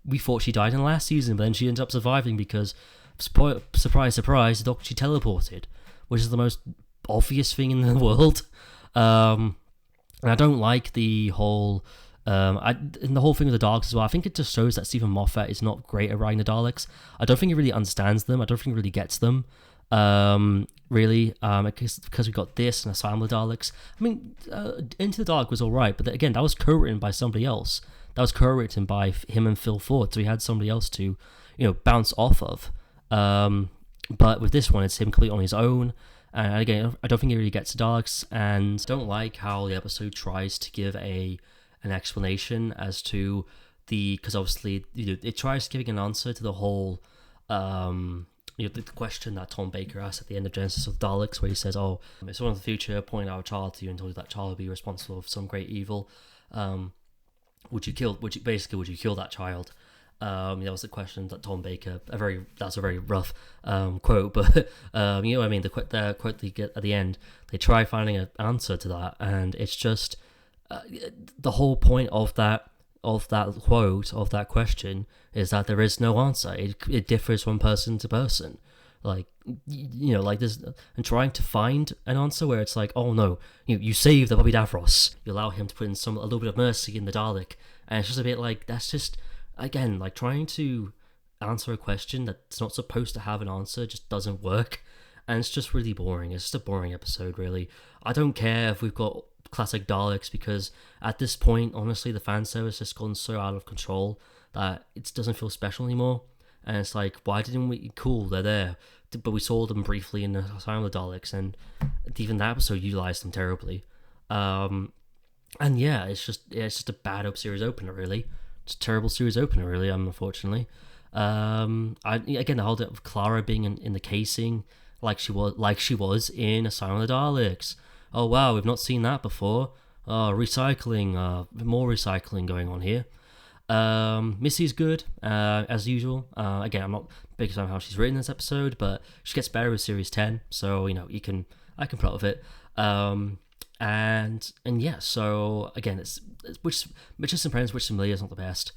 we thought she died in the last season, but then she ends up surviving because, surprise, surprise, the Doctor, she teleported, which is the most obvious thing in the world. And I don't like the whole... and the whole thing with the Daleks as well. I think it just shows that Stephen Moffat is not great at writing the Daleks. I don't think he really understands them. I don't think he really gets them. Really, because we got this and Asylum of the Daleks. I mean, Into the Dalek was alright, but again, that was co-written by somebody else. That was co-written by him and Phil Ford, so he had somebody else to, bounce off of. But with this one, it's him completely on his own. And again, I don't think he really gets the Daleks, and don't like how the episode tries to give an explanation as to because obviously, it tries giving an answer to the whole, the question that Tom Baker asked at the end of Genesis of Daleks, where he says, "Oh, if someone in the future pointed out a child to you and told you that child would be responsible for some great evil, would you kill that child?" That was the question that Tom Baker. That's a very rough quote, but you know what I mean. The quote they get at the end, they try finding an answer to that, and it's just the whole point of that quote, of that question, is that there is no answer. It differs from person to person. Like, like this, and trying to find an answer where it's like, oh no, you save the Bobby Davros, you allow him to put in a little bit of mercy in the Dalek, and it's just a bit like, that's just, again, like trying to answer a question that's not supposed to have an answer just doesn't work, and it's just really boring. It's just a boring episode, really. I don't care if we've got classic Daleks, because at this point, honestly, the fan service has gone so out of control that it doesn't feel special anymore. And it's like, why didn't we? Cool, they're there, but we saw them briefly in the Asylum of the Daleks, and even that episode utilized them terribly. And yeah, it's just a bad series opener, really. It's a terrible series opener, really. Unfortunately, again, the whole bit of Clara being in the casing, like she was in Asylum of the Daleks. Oh wow, we've not seen that before. Recycling, more recycling going on here. Missy's good, as usual. Again, I'm not big fan of how she's written this episode, but she gets better with Series 10, so I can put up with it. And yeah, so again, it's Mitchell and Friends, which familiar is not the best.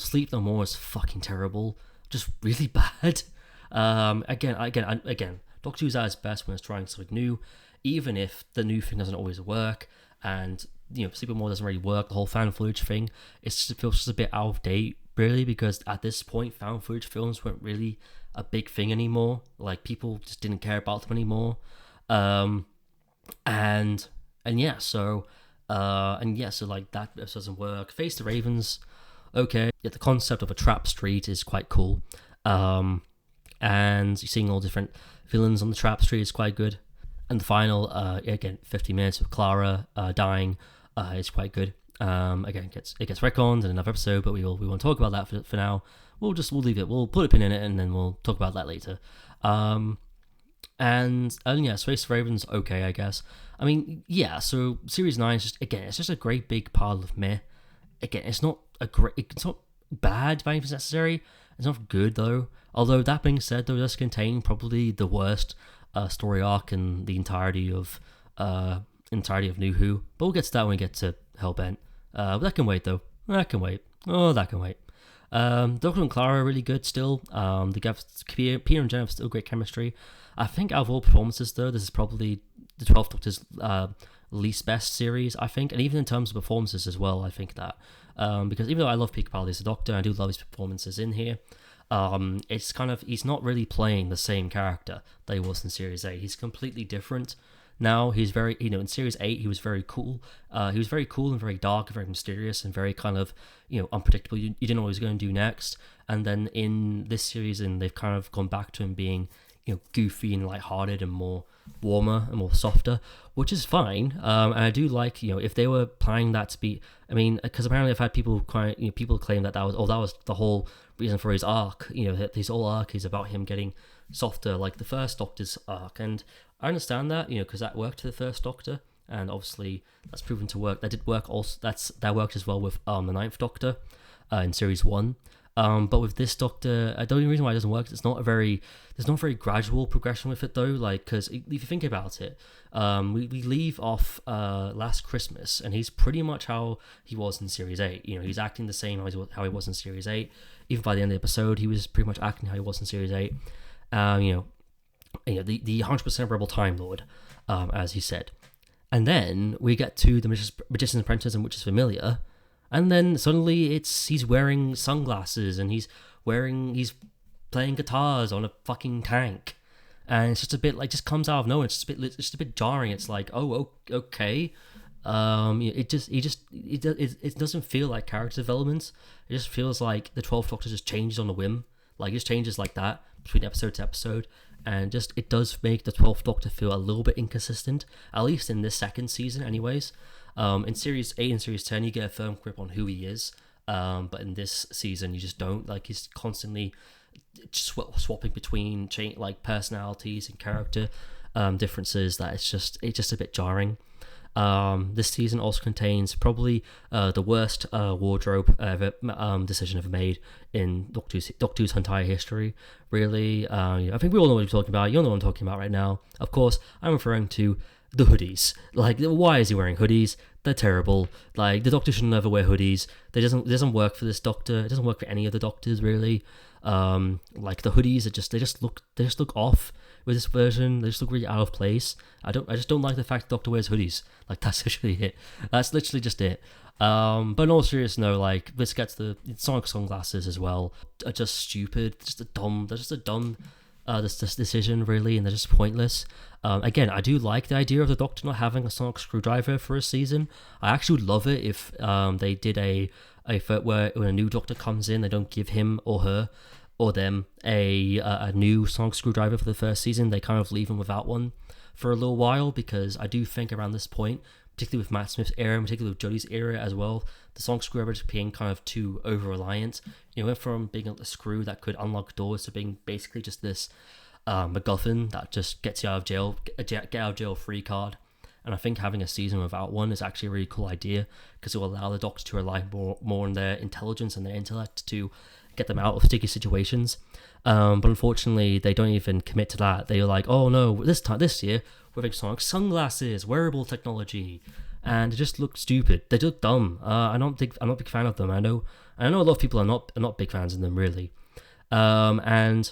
Sleep No More is fucking terrible, just really bad. Again, Doctor Who's at his best when it's trying something new, even if the new thing doesn't always work, and Sleep No More doesn't really work. The whole fan footage thing, it feels just a bit out of date, really, because at this point, fan footage films weren't really a big thing anymore. Like, people just didn't care about them anymore. So like that doesn't work. Face the Ravens, okay. Yeah, the concept of a trap street is quite cool. And you're seeing all different villains on the trap street is quite good. And the final, again, 50 minutes of Clara dying is quite good. Again, it gets retconned in another episode, but we won't talk about that for now. We'll leave it. We'll put a pin in it, and then we'll talk about that later. And yeah, Space Raven's okay, I guess. I mean, yeah. So Series 9 is just a great big pile of meh. Again, it's not bad by any means necessary. It's not good though. Although that being said, though, it does contain probably the worst story arc in the entirety of New Who. But we'll get to that when we get to Hellbent. That can wait though. That can wait. Doctor and Clara are really good still. Peter and Jen have still great chemistry. I think out of all performances though, this is probably the 12th Doctor's least best series, I think. And even in terms of performances as well, I think that. Because even though I love Peter Capaldi as the Doctor, I do love his performances in here. It's kind of, he's not really playing the same character that he was in Series 8. He's completely different now. He's very, in Series 8, he was very cool. He was very cool and very dark and very mysterious and very kind of, unpredictable. You didn't know what he was going to do next. And then in this series, they've kind of gone back to him being, goofy and lighthearted and more warmer and more softer, which is fine. And I do like, if they were planning that to be, because apparently I've had people claim that was the whole reason for his arc. His whole arc is about him getting softer, like the first Doctor's arc, and I understand that, because that worked for the first Doctor, and obviously that's proven to work. That did work also. That worked as well with the Ninth Doctor in Series 1. But with this Doctor, the only reason why it doesn't work is there's not a very gradual progression with it though. Like, because if you think about it, we leave off last Christmas, and he's pretty much how he was in Series 8. You know, he's acting the same how he was in Series 8. Even by the end of the episode, he was pretty much acting how he was in Series 8. You know, the 100% rebel Time Lord, as he said. And then we get to the Magician's Apprentice, and which is familiar. And then suddenly he's wearing sunglasses, and he's playing guitars on a fucking tank. And it's just a bit like, just comes out of nowhere. It's just a bit jarring. It's like, oh, okay. It doesn't feel like character development. It just feels like the 12th Doctor just changes on a whim. Like, it just changes like that between episode to episode. And just, it does make the 12th Doctor feel a little bit inconsistent, at least in this second season anyways. In Series 8 and Series 10, you get a firm grip on who he is. But in this season, you just don't. Like, he's constantly swapping between personalities and character differences that it's just a bit jarring. This season also contains probably the worst wardrobe decision ever made in Doctor Who's entire history. Really, I think we all know what I'm talking about. You all know what I'm talking about right now. Of course, I'm referring to the hoodies. Like, why is he wearing hoodies? They're terrible. Like, the Doctor should never wear hoodies. It doesn't work for this Doctor. It doesn't work for any of the Doctors, really. Like, the hoodies are they just look off with this version. They just look really out of place. I just don't like the fact the Doctor wears hoodies. Like, that's literally it. That's literally just it. But in all seriousness, no, like, let's get to the Sonic sunglasses as well. Are just stupid. They're just a dumb this decision, really, and they're just pointless. Again, I do like the idea of the Doctor not having a sonic screwdriver for a season. I actually would love it if they did a where when a new Doctor comes in, they don't give him or her or them a new sonic screwdriver for the first season. They kind of leave them without one for a little while, because I do think around this point, particularly with Matt Smith's era, and particularly with Jodie's era as well, the sonic screwdriver just being kind of too over-reliant. You know, went from being a screw that could unlock doors to being basically just this MacGuffin that just gets you out of jail, get out of jail free card. And I think having a season without one is actually a really cool idea, because it will allow the Doctor to rely more on their intelligence and their intellect to get them out of sticky situations. But unfortunately, they don't even commit to that. They're like, oh no, this year we're having sonic sunglasses, wearable technology, and they just look stupid. They look dumb. I'm not a big fan of them. I know a lot of people are not big fans of them, really. And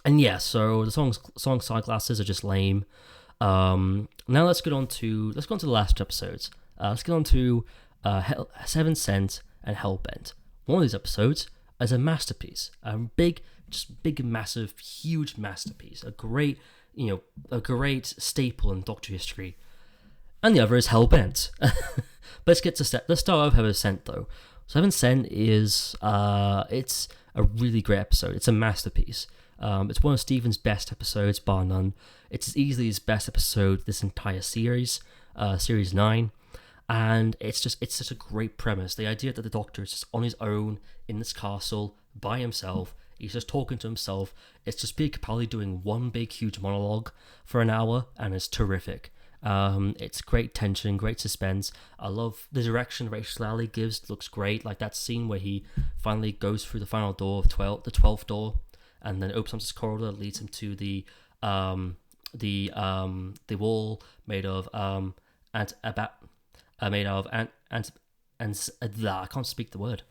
yeah, so the sonic sunglasses are just lame. Now let's get on to the last episodes. Let's get on to Seven Cent and Hellbent. One of these episodes is a masterpiece, massive, huge masterpiece, a great staple in Doctor history. And the other is Hellbent. But let's start with Heaven Sent though. So Heaven Sent is it's a really great episode. It's a masterpiece. It's one of Stephen's best episodes, bar none. It's easily his best episode this entire series, Series 9. And it's such a great premise. The idea that the Doctor is just on his own in this castle by himself. He's just talking to himself. It's just Peter Capaldi doing one big, huge monologue for an hour, and it's terrific. It's great tension, great suspense. I love the direction Rachel Lally gives. Looks great. Like that scene where he finally goes through the final door of the 12th door, and then opens up this corridor that leads him to the wall made of I can't speak the word.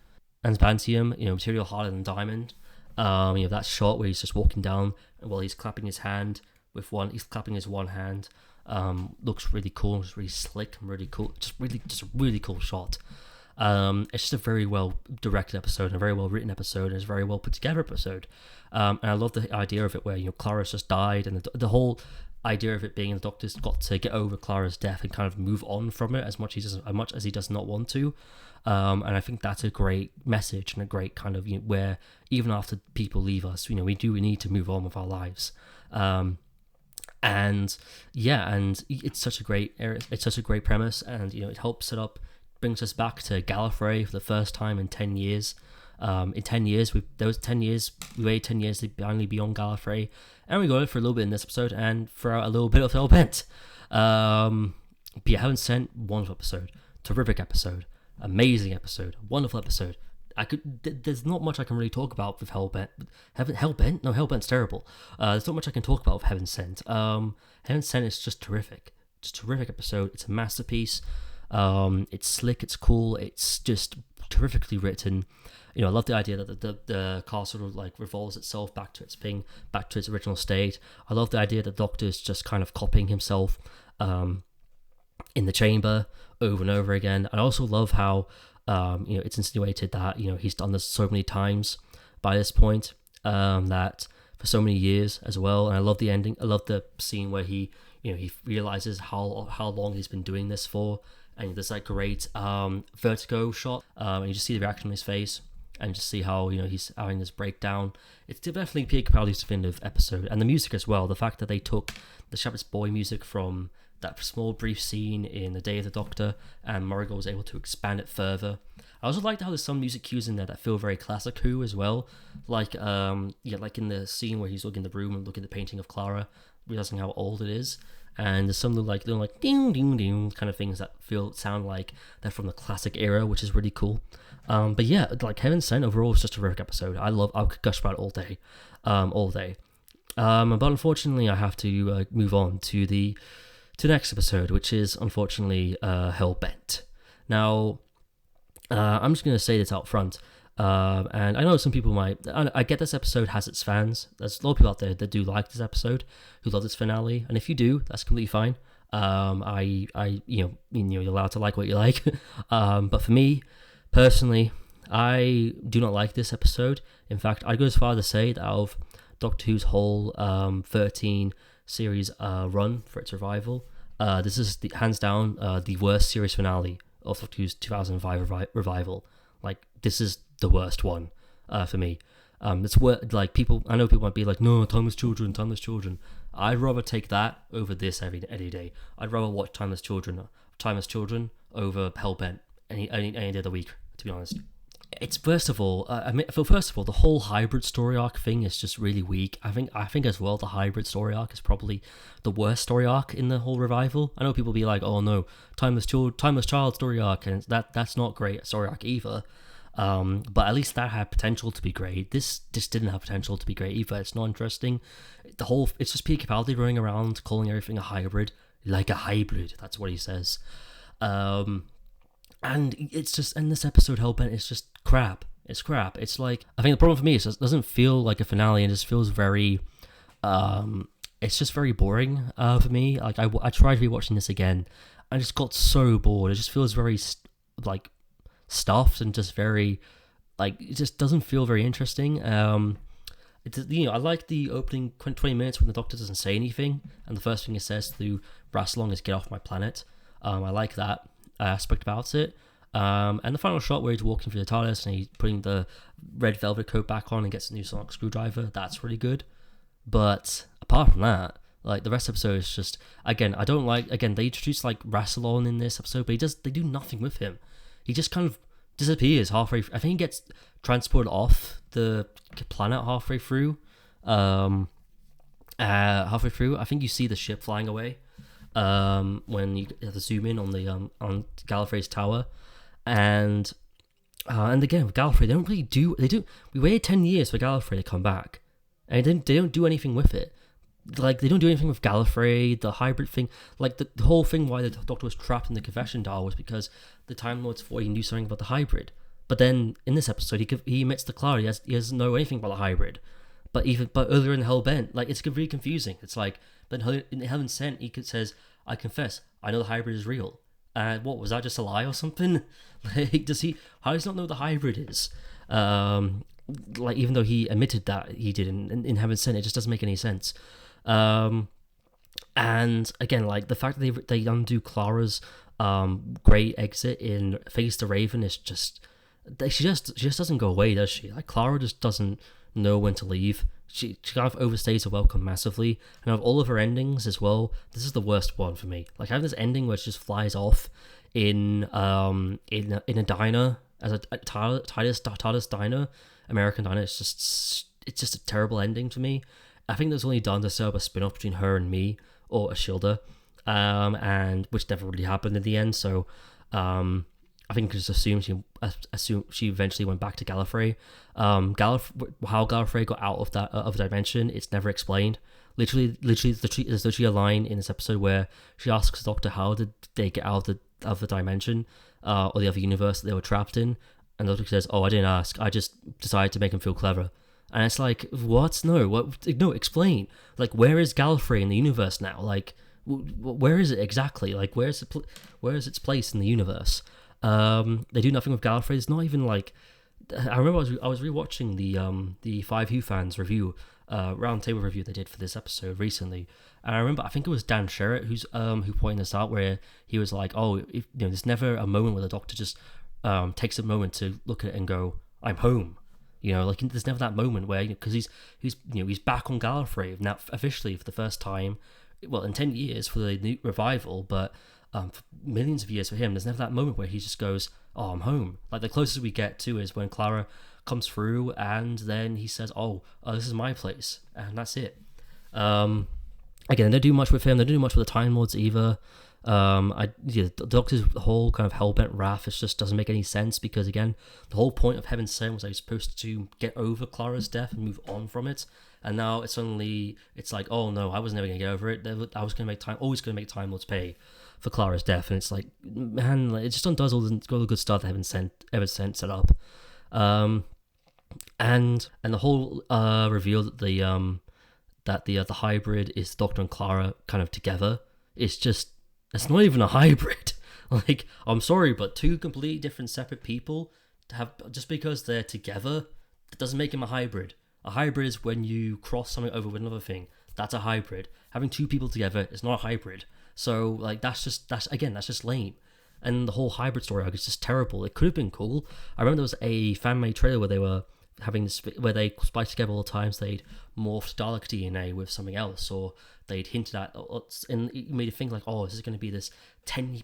Adamantium, material harder than diamond. That shot where he's just walking down while he's clapping his one hand. Looks really cool, just really slick and really cool. Just a really cool shot. It's just a very well directed episode, and a very well written episode, and it's a very well put together episode. And I love the idea of it where Clara's just died, and the whole idea of it being the Doctor's got to get over Clara's death and kind of move on from it as much as he does not want to. And I think that's a great message and a great kind of where even after people leave us, we need to move on with our lives. And it's such a great premise, and it helps brings us back to Gallifrey for the first time in 10 years. In 10 years, we waited 10 years to finally be on Gallifrey, and we got it for a little bit in this episode, and for a little bit of Hellbent. But you haven't sent wonderful episode, terrific episode, amazing episode, wonderful episode, There's not much I can really talk about with Hellbent. Hellbent? No, Hellbent's terrible. There's not much I can talk about with Heaven Sent. Heaven Sent is just terrific. It's a terrific episode. It's a masterpiece. It's slick. It's cool. It's just terrifically written. I love the idea that the car sort of like revolves itself back to its original state. I love the idea that the Doctor's just kind of copying himself in the chamber over and over again. I also love how it's insinuated that he's done this so many times by this point, that for so many years as well. And I love the ending. I love the scene where he realizes how long he's been doing this for, and there's like great vertigo shot, and you just see the reaction on his face. And just see how he's having this breakdown. It's definitely Peter Capaldi's definitive episode, and the music as well. The fact that they took the Shepherd's Boy music from that small brief scene in The Day of the Doctor, and Morrigan was able to expand it further. I also liked how there's some music cues in there that feel very classic Who as well, like like in the scene where he's looking in the room and looking at the painting of Clara, realizing how old it is. And there's some little ding ding ding kind of things that sound like they're from the classic era, which is really cool. But yeah, like Heaven Sent overall is just a terrific episode. I could gush about it all day. But unfortunately, I have to move on to the next episode, which is unfortunately Hellbent. Now, I'm just gonna say this out front. And I know some people I get this episode has its fans. There's a lot of people out there that do like this episode, who love this finale, and if you do, that's completely fine. You're allowed to like what you like. But for me, personally, I do not like this episode. In fact, I'd go as far as to say that out of Doctor Who's whole 13 series run for its revival, this is hands down the worst series finale of Doctor Who's 2005 revival. Like, this is the worst one for me. It's like I know people might be like, no, Timeless Children. I'd rather take that over this any day. I'd rather watch Timeless Children over Hellbent any day of the week, to be honest. It's first of all, the whole hybrid story arc thing is just really weak. I think as well the hybrid story arc is probably the worst story arc in the whole revival. I know people be like, oh no, Timeless Child story arc, and that's not great story arc either. But at least that had potential to be great. This just didn't have potential to be great either. It's not interesting. It's just Peter Capaldi running around calling everything a hybrid, like a hybrid. That's what he says. And it's just, in this episode, Hellbent is just crap. It's crap. It's like, I think the problem for me is it doesn't feel like a finale, and it just feels very, it's just very boring for me. Like, I tried rewatching this again, I just got so bored. It just feels very, like, stuffed and just very, like, it just doesn't feel very interesting. I like the opening 20 minutes when the Doctor doesn't say anything, and the first thing he says to Rassilon is "Get off my planet." I like that aspect about it. And the final shot where he's walking through the TARDIS and he's putting the red velvet coat back on and gets a new sonic screwdriver, that's really good. But apart from that, like, the rest of the episode is just, again, they introduce like Rassilon in this episode, but they do nothing with him. He just kind of disappears halfway. I think he gets transported off the planet halfway through. I think you see the ship flying away. When you have to zoom in on the on Gallifrey's tower, and again with Gallifrey, they don't really do. We waited 10 years for Gallifrey to come back, and they don't do anything with it. Like, they don't do anything with Gallifrey, the hybrid thing. Like, the whole thing why the Doctor was trapped in the confession dial was because the Time Lords thought he knew something about the hybrid. But then in this episode, he admits to Clara he doesn't know anything about the hybrid. But earlier in Hellbent, like, it's really confusing. It's like, but in Heaven Sent, he says, "I confess, I know the hybrid is real." And what was that, just a lie or something? Like, how does he not know the hybrid is? Like, even though he admitted that he did in Heaven Sent, it just doesn't make any sense. And again, like, the fact that they undo Clara's great exit in Face the Raven is just, she just doesn't go away, does she? Like, Clara just doesn't know when to leave. She kind of overstays her welcome massively, and of all of her endings as well, this is the worst one for me. Like, having this ending where she just flies off in a diner as a TARDIS diner, American diner. It's just a terrible ending to me. I think that's only done to set up a spin-off between her and me, or Ashilda, and which never really happened in the end. So I I think just assume she eventually went back to Gallifrey. How Gallifrey got out of that of dimension, it's never explained. Literally, there's literally a line in this episode where she asks the Doctor how did they get out of the dimension, or the other universe that they were trapped in, and the Doctor says, "Oh, I didn't ask. I just decided to make him feel clever." And it's like, what? No, what? No, explain. Like, where is Gallifrey in the universe now? Like, where is it exactly? Like, where is its place in the universe? They do nothing with Gallifrey. It's not even like. I remember I was rewatching the Five Who fans review, roundtable review they did for this episode recently, and I remember I think it was Dan Sherritt who pointed this out, where he was like, "Oh, there's never a moment where the Doctor just takes a moment to look at it and go, I'm home." Like there's never that moment where, because he's back on Gallifrey now officially for the first time, well, in 10 years for the new revival, but for millions of years for him, there's never that moment where he just goes, "Oh, I'm home." Like the closest we get to is when Clara comes through, and then he says, "Oh, this is my place," and that's it. Again, they don't do much with him. They don't do much with the Time Lords either. The Doctor's whole kind of hellbent wrath, it just doesn't make any sense, because again, the whole point of Heaven's Sent was that he's supposed to get over Clara's death and move on from it, and now it's like, oh no, I was never gonna get over it. I was always gonna make Time Lords pay for Clara's death, and it's like, man, it just undoes all the good stuff that Heaven's Sent set up, and the whole reveal that the hybrid is the Doctor and Clara kind of together. It's not even a hybrid. Like, I'm sorry, but two completely different separate people just because they're together, that doesn't make him a hybrid. A hybrid is when you cross something over with another thing. That's a hybrid. Having two people together is not a hybrid. So, like, that's just lame. And the whole hybrid story arc is just terrible. It could have been cool. I remember there was a fan-made trailer where they were where they spliced together all the times they'd morphed Dalek DNA with something else, or they'd hinted at, and it made you think like, oh, this is going to be this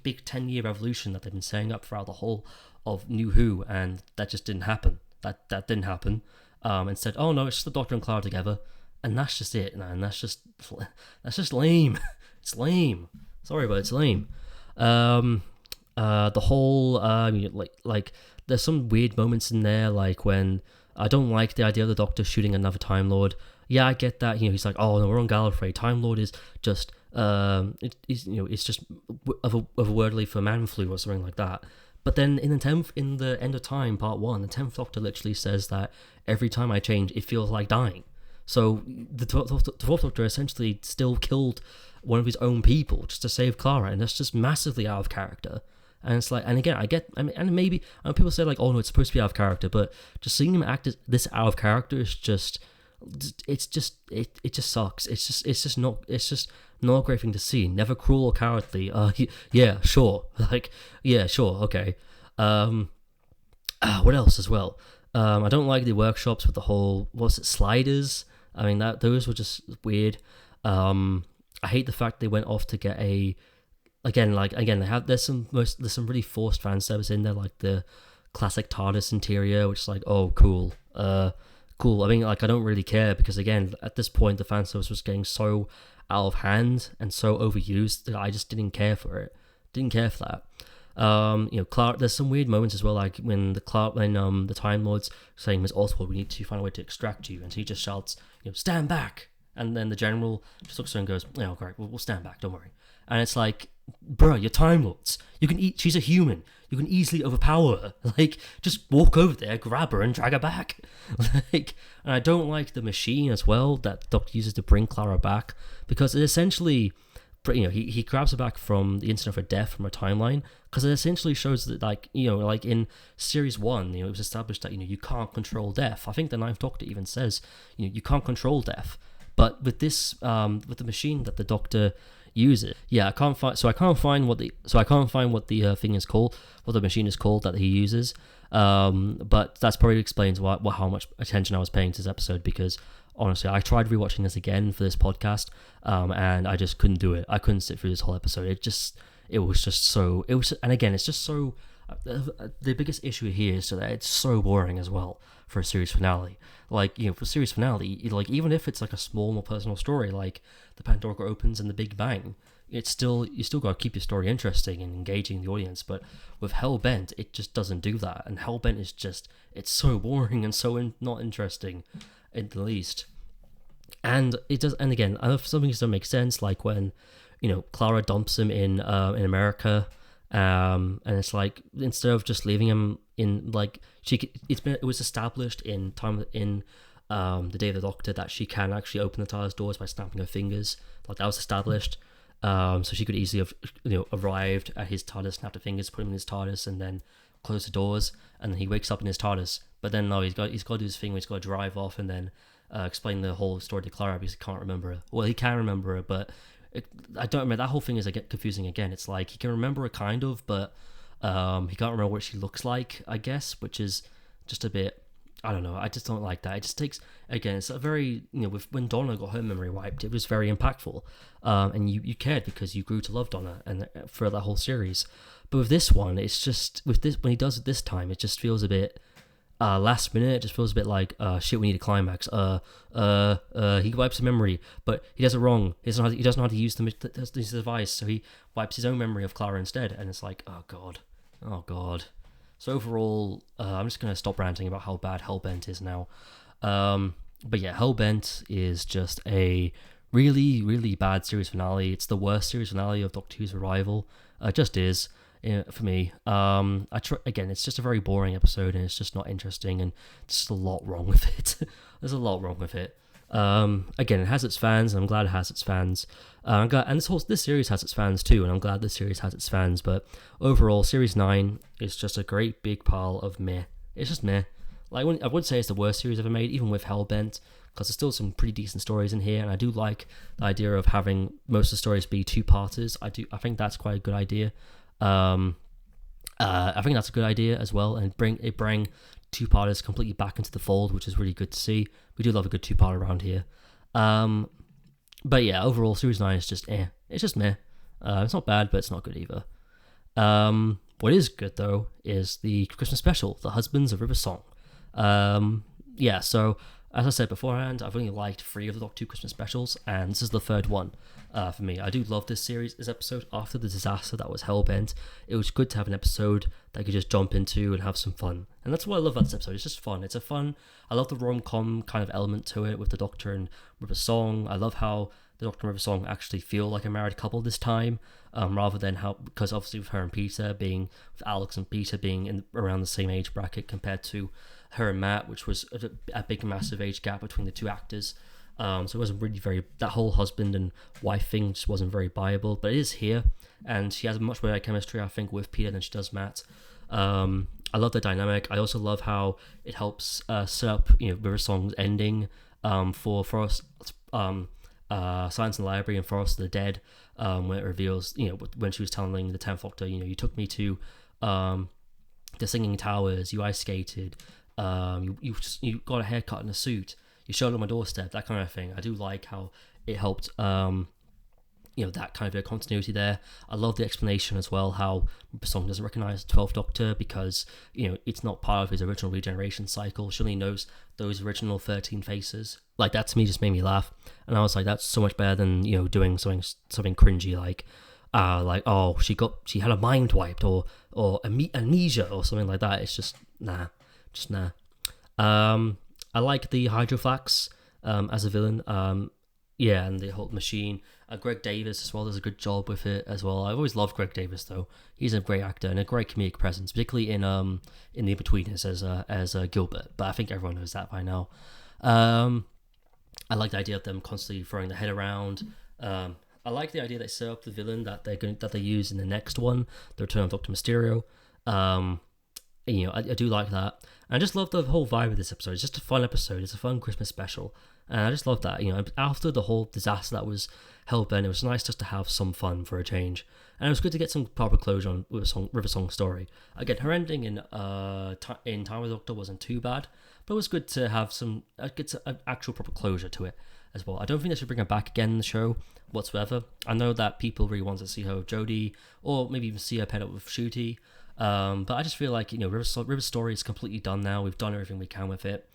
big 10-year revolution that they've been setting up throughout the whole of New Who, and that just didn't happen. That didn't happen. Instead, oh no, it's just the Doctor and Clara together, and that's just it, man. That's just lame. It's lame. Sorry, but it's lame. The whole like there's some weird moments in there, like when I don't like the idea of the Doctor shooting another Time Lord. Yeah, I get that. He's like, oh no, we're on Gallifrey. Time Lord is just it's just otherworldly for man flu or something like that. But then in the End of Time Part 1, the 10th Doctor literally says that every time I change, it feels like dying. So the 12th Doctor essentially still killed one of his own people just to save Clara, and that's just massively out of character. And it's like, and again, and maybe people say like, oh no, it's supposed to be out of character, but just seeing him act this out of character is just, it just sucks. It's just not a great thing to see. Never cruel or cowardly. Yeah, sure. Like, yeah, sure, okay. What else as well? I don't like the workshops with the whole, sliders. I mean, those were just weird. I hate the fact they went off to get there's some really forced fan service in there, like the classic TARDIS interior, which is like, oh, cool. Cool. I mean, like, I don't really care, because again, at this point, the fan service was getting so out of hand and so overused that I just didn't care for it. Didn't care for that. Clark, there's some weird moments as well, like when the Time Lord's saying, "Miss Oswald, we need to find a way to extract you," and he just shouts, "Stand back!" And then the General just looks at her and goes, "Oh, great, we'll stand back, don't worry." And it's like, bro, you're Time Lords. She's a human. You can easily overpower her. Like, just walk over there, grab her, and drag her back. And I don't like the machine as well that the Doctor uses to bring Clara back, because it essentially, he grabs her back from the instant of her death from her timeline, because it essentially shows that, like in Series 1, it was established that, you can't control death. I think the Ninth Doctor even says, you can't control death. But with this, with the machine that the Doctor uses, I can't find what the thing is called, what the machine is called that he uses. But that's probably explains how much attention I was paying to this episode, because honestly, I tried rewatching this again for this podcast, and I just couldn't do it. I couldn't sit through this whole episode. And again, it's just so. The biggest issue here is that it's so boring as well for a series finale. Like, for a series finale, like, even if it's like a small, more personal story, like the Pandora opens and the Big Bang, it's still, you still got to keep your story interesting and engaging the audience. But with Hellbent, it just doesn't do that, and Hellbent is just, it's so boring and so not interesting, at the least. And it does, and again, I know some things don't make sense, like when, Clara dumps him in America, and it's like, instead of just leaving him in, like, it was established in the Day of the Doctor that she can actually open the TARDIS doors by snapping her fingers. Like, that was established. So she could easily have, arrived at his TARDIS, snapped her fingers, put him in his TARDIS, and then close the doors, and then he wakes up in his TARDIS. But then no, he's got to do his thing where he's got to drive off and then explain the whole story to Clara because he can't remember her. Well, he can remember her, but I don't remember. That whole thing is confusing again. It's like he can remember her kind of, but he can't remember what she looks like, I guess, which is just a bit, I don't know. I just don't like that. It just takes, again, it's a very, when Donna got her memory wiped, it was very impactful, and you cared because you grew to love Donna and for that whole series. But with this one, it's just, with this, when he does it this time, it just feels a bit last minute. It just feels a bit like, shit, we need a climax. He wipes a memory, but he does it wrong. He doesn't know how to use the device, so he wipes his own memory of Clara instead, and it's like, oh god. So overall, I'm just going to stop ranting about how bad Hellbent is now. But yeah, Hellbent is just a really, really bad series finale. It's the worst series finale of Doctor Who's Arrival. It just is, for me. Again, it's just a very boring episode, and it's just not interesting, and just a lot wrong with it. There's a lot wrong with it. Again, it has its fans, and I'm glad it has its fans. And this series has its fans too, and I'm glad this series has its fans. But overall, Series 9 is just a great big pile of meh. It's just meh. Like, I would say it's the worst series ever made, even with Hellbent, because there's still some pretty decent stories in here, and I do like the idea of having most of the stories be two-parters. I think that's quite a good idea. I think that's a good idea as well, and bring two-parters completely back into the fold, which is really good to see. We do love a good two-part around here. But yeah, overall, Series 9 is just It's just meh. It's not bad, but it's not good either. What is good, though, is the Christmas special, The Husbands of River Song. Yeah, so, as I said beforehand, I've only liked 3 of the Doctor Who Christmas specials, and this is the 3rd one for me. I do love this episode. After the disaster that was Hellbent, it was good to have an episode that I could just jump into and have some fun. And that's what I love about this episode. It's just fun. I love the rom-com kind of element to it with the Doctor and River Song. I love how the Doctor and River Song actually feel like a married couple this time, rather than because obviously with with Alex and Peter being around the same age bracket compared to her and Matt, which was a big massive age gap between the two actors. So it wasn't really that whole husband and wife thing just wasn't very viable, but it is here, and she has a much better chemistry, I think, with Peter than she does Matt. I love the dynamic. I also love how it helps set up, River Song's ending for Forest, Science in the Library and Forest of the Dead, when it reveals, when she was telling the 10th Doctor, you took me to the Singing Towers, you ice skated, you got a haircut and a suit, you showed on my doorstep, that kind of thing. I do like how it helped, that kind of a continuity there. I love the explanation as well, how Song doesn't recognise the 12th Doctor because, it's not part of his original regeneration cycle. She only knows those original 13 faces. Like, that to me just made me laugh. And I was like, that's so much better than, doing something cringy like oh, she had a mind wiped or amnesia or something like that. It's just nah. I like the Hydroflax as a villain. And the whole machine. Greg Davis as well does a good job with it as well. I've always loved Greg Davis though. He's a great actor and a great comedic presence, particularly in the Inbetweeners as Gilbert. But I think everyone knows that by now. I like the idea of them constantly throwing their head around. I like the idea they set up the villain that they use in the next one, the Return of Dr. Mysterio. I do like that. And I just love the whole vibe of this episode. It's just a fun episode. It's a fun Christmas special. And I just love that. After the whole disaster that was Hellbent, it was nice just to have some fun for a change. And it was good to get some proper closure on River Song's story. Again, her ending in Time with the Doctor wasn't too bad, but it was good to have some actual proper closure to it as well. I don't think they should bring her back again in the show whatsoever. I know that people really want to see her with Jodie, or maybe even see her paired up with Ncuti. But I just feel like River's story is completely done now. We've done everything we can with it.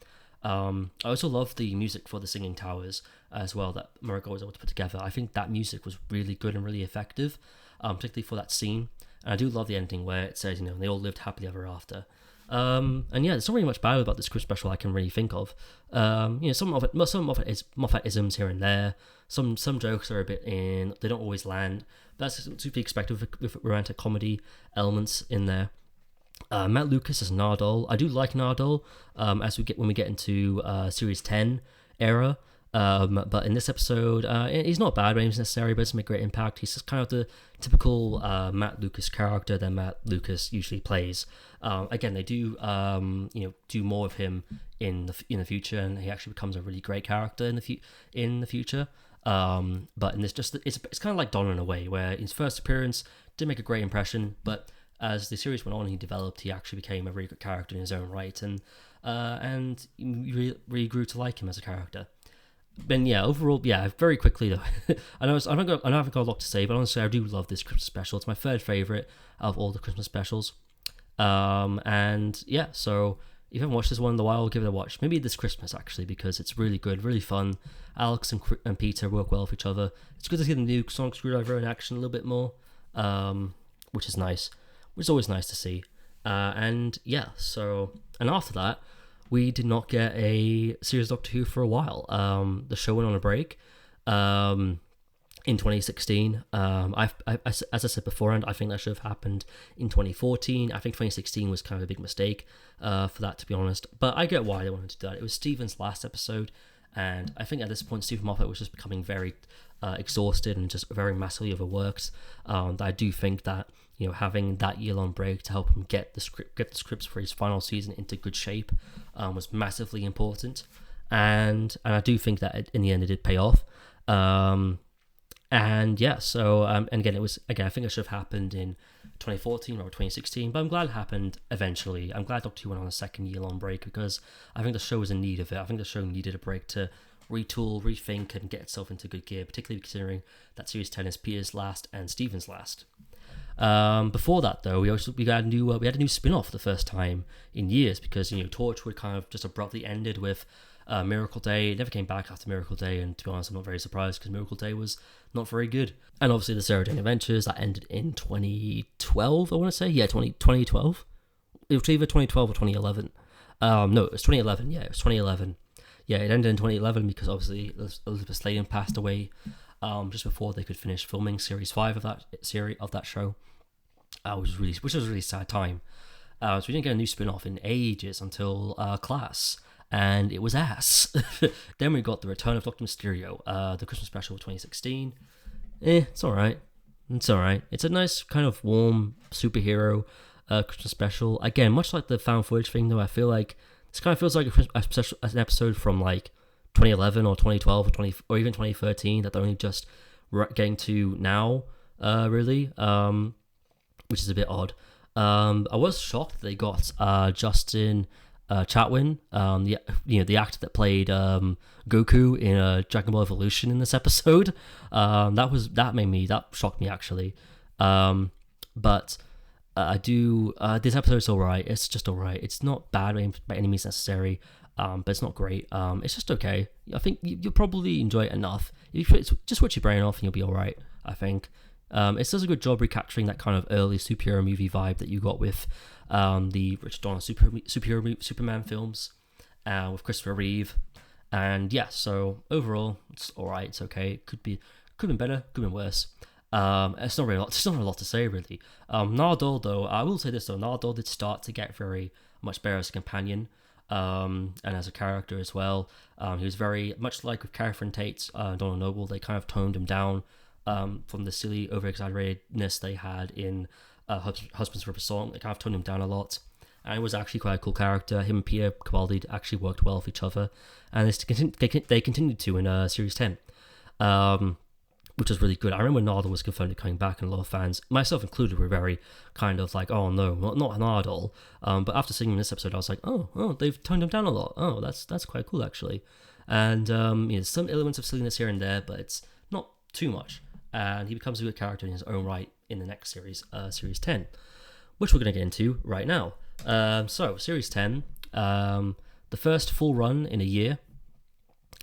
I also love the music for the Singing Towers as well that Murray was able to put together. I think that music was really good and really effective, particularly for that scene. And I do love the ending where it says, they all lived happily ever after. And yeah, there's not really much bad about this Christmas special I can really think of. Some of it is Moffat-isms here and there. Some jokes are a bit they don't always land. But that's to be expected with romantic comedy elements in there. Matt Lucas as Nardole. I do like Nardole when we get into Series 10 era. But in this episode, he's not bad by any means necessary, but doesn't make a great impact. He's just kind of the typical Matt Lucas character that Matt Lucas usually plays. Again, they do do more of him in the future, and he actually becomes a really great character in the future. But in this, it's kind of like Don in a way, where his first appearance didn't make a great impression, but as the series went on, he developed. He actually became a really good character in his own right, and you really grew to like him as a character. Then yeah, overall, yeah, very quickly though, I haven't got a lot to say, but honestly, I do love this Christmas special. It's my third favorite out of all the Christmas specials. And yeah, so if you haven't watched this one in a while, give it a watch. Maybe this Christmas actually, because it's really good, really fun. Alex and Peter work well with each other. It's good to see the new Sonic Screwdriver in action a little bit more, which is nice. Which is always nice to see. And yeah, and after that, we did not get a series of Doctor Who for a while. The show went on a break in 2016. As I said beforehand, I think that should have happened in 2014. I think 2016 was kind of a big mistake for that, to be honest. But I get why they wanted to do that. It was Stephen's last episode, and I think at this point, Stephen Moffat was just becoming very exhausted and just very massively overworked. I do think that having that year-long break to help him get the scripts for his final season into good shape was massively important, and I do think that in the end it did pay off. And yeah, and again, I think it should have happened in 2014 or 2016, but I'm glad it happened eventually. I'm glad Doctor Who went on a second year-long break, because I think the show was in need of it. I think the show needed a break to retool, rethink, and get itself into good gear, particularly considering that Series 10 is Peter's last and Stephen's last. Before that, though, we had a new spin-off for the first time in years, because Torchwood kind of just abruptly ended with Miracle Day. It never came back after Miracle Day, and to be honest, I'm not very surprised, because Miracle Day was not very good. And obviously the Sarah Jane Adventures, that ended in 2012, I want to say. Yeah, 2012. It was either 2012 or 2011. No, it was 2011. Yeah, it was 2011. Yeah, it ended in 2011 because obviously Elizabeth Sladen passed away just before they could finish filming Series 5 of that show, which was a really sad time. So we didn't get a new spin-off in ages until Class, and it was ass. Then we got the return of Dr. Mysterio, the Christmas special of 2016. It's alright. It's a nice kind of warm superhero Christmas special. Again, much like the found footage thing, though, I feel like this kind of feels like an episode from like 2011 or 2012 or even 2013 that they're only just getting to now, really, which is a bit odd. I was shocked that they got Justin Chatwin, the actor that played Goku in Dragon Ball Evolution in this episode. That shocked me actually. But this episode's alright. It's just alright. It's not bad by any means necessary, but it's not great. It's just okay. I think you'll probably enjoy it enough. Just switch your brain off and you'll be alright, I think. It does a good job recapturing that kind of early superhero movie vibe that you got with the Richard Donner Superman films with Christopher Reeve. And yeah, so overall, it's alright. It's okay. It could have been better. Could have been worse. It's not a lot to say really. Nardole, though, I will say this though, Nardole did start to get very much better as a companion, and as a character as well. He was very much like with Catherine Tate's Donald Noble. They kind of toned him down from the silly, over-exaggeratedness they had in Husbands for a Song. They kind of toned him down a lot, and it was actually quite a cool character. Him and Peter Capaldi actually worked well with each other, and they continued to in Series 10. Which was really good. I remember when Nardole was confirmed coming back, and a lot of fans, myself included, were very kind of like, oh no, not Nardole. But after seeing him in this episode, I was like, oh, they've toned him down a lot. Oh, that's quite cool actually. And some elements of silliness here and there, but it's not too much. And he becomes a good character in his own right in the next series, Series 10, which we're going to get into right now. So, Series 10, the first full run in a year,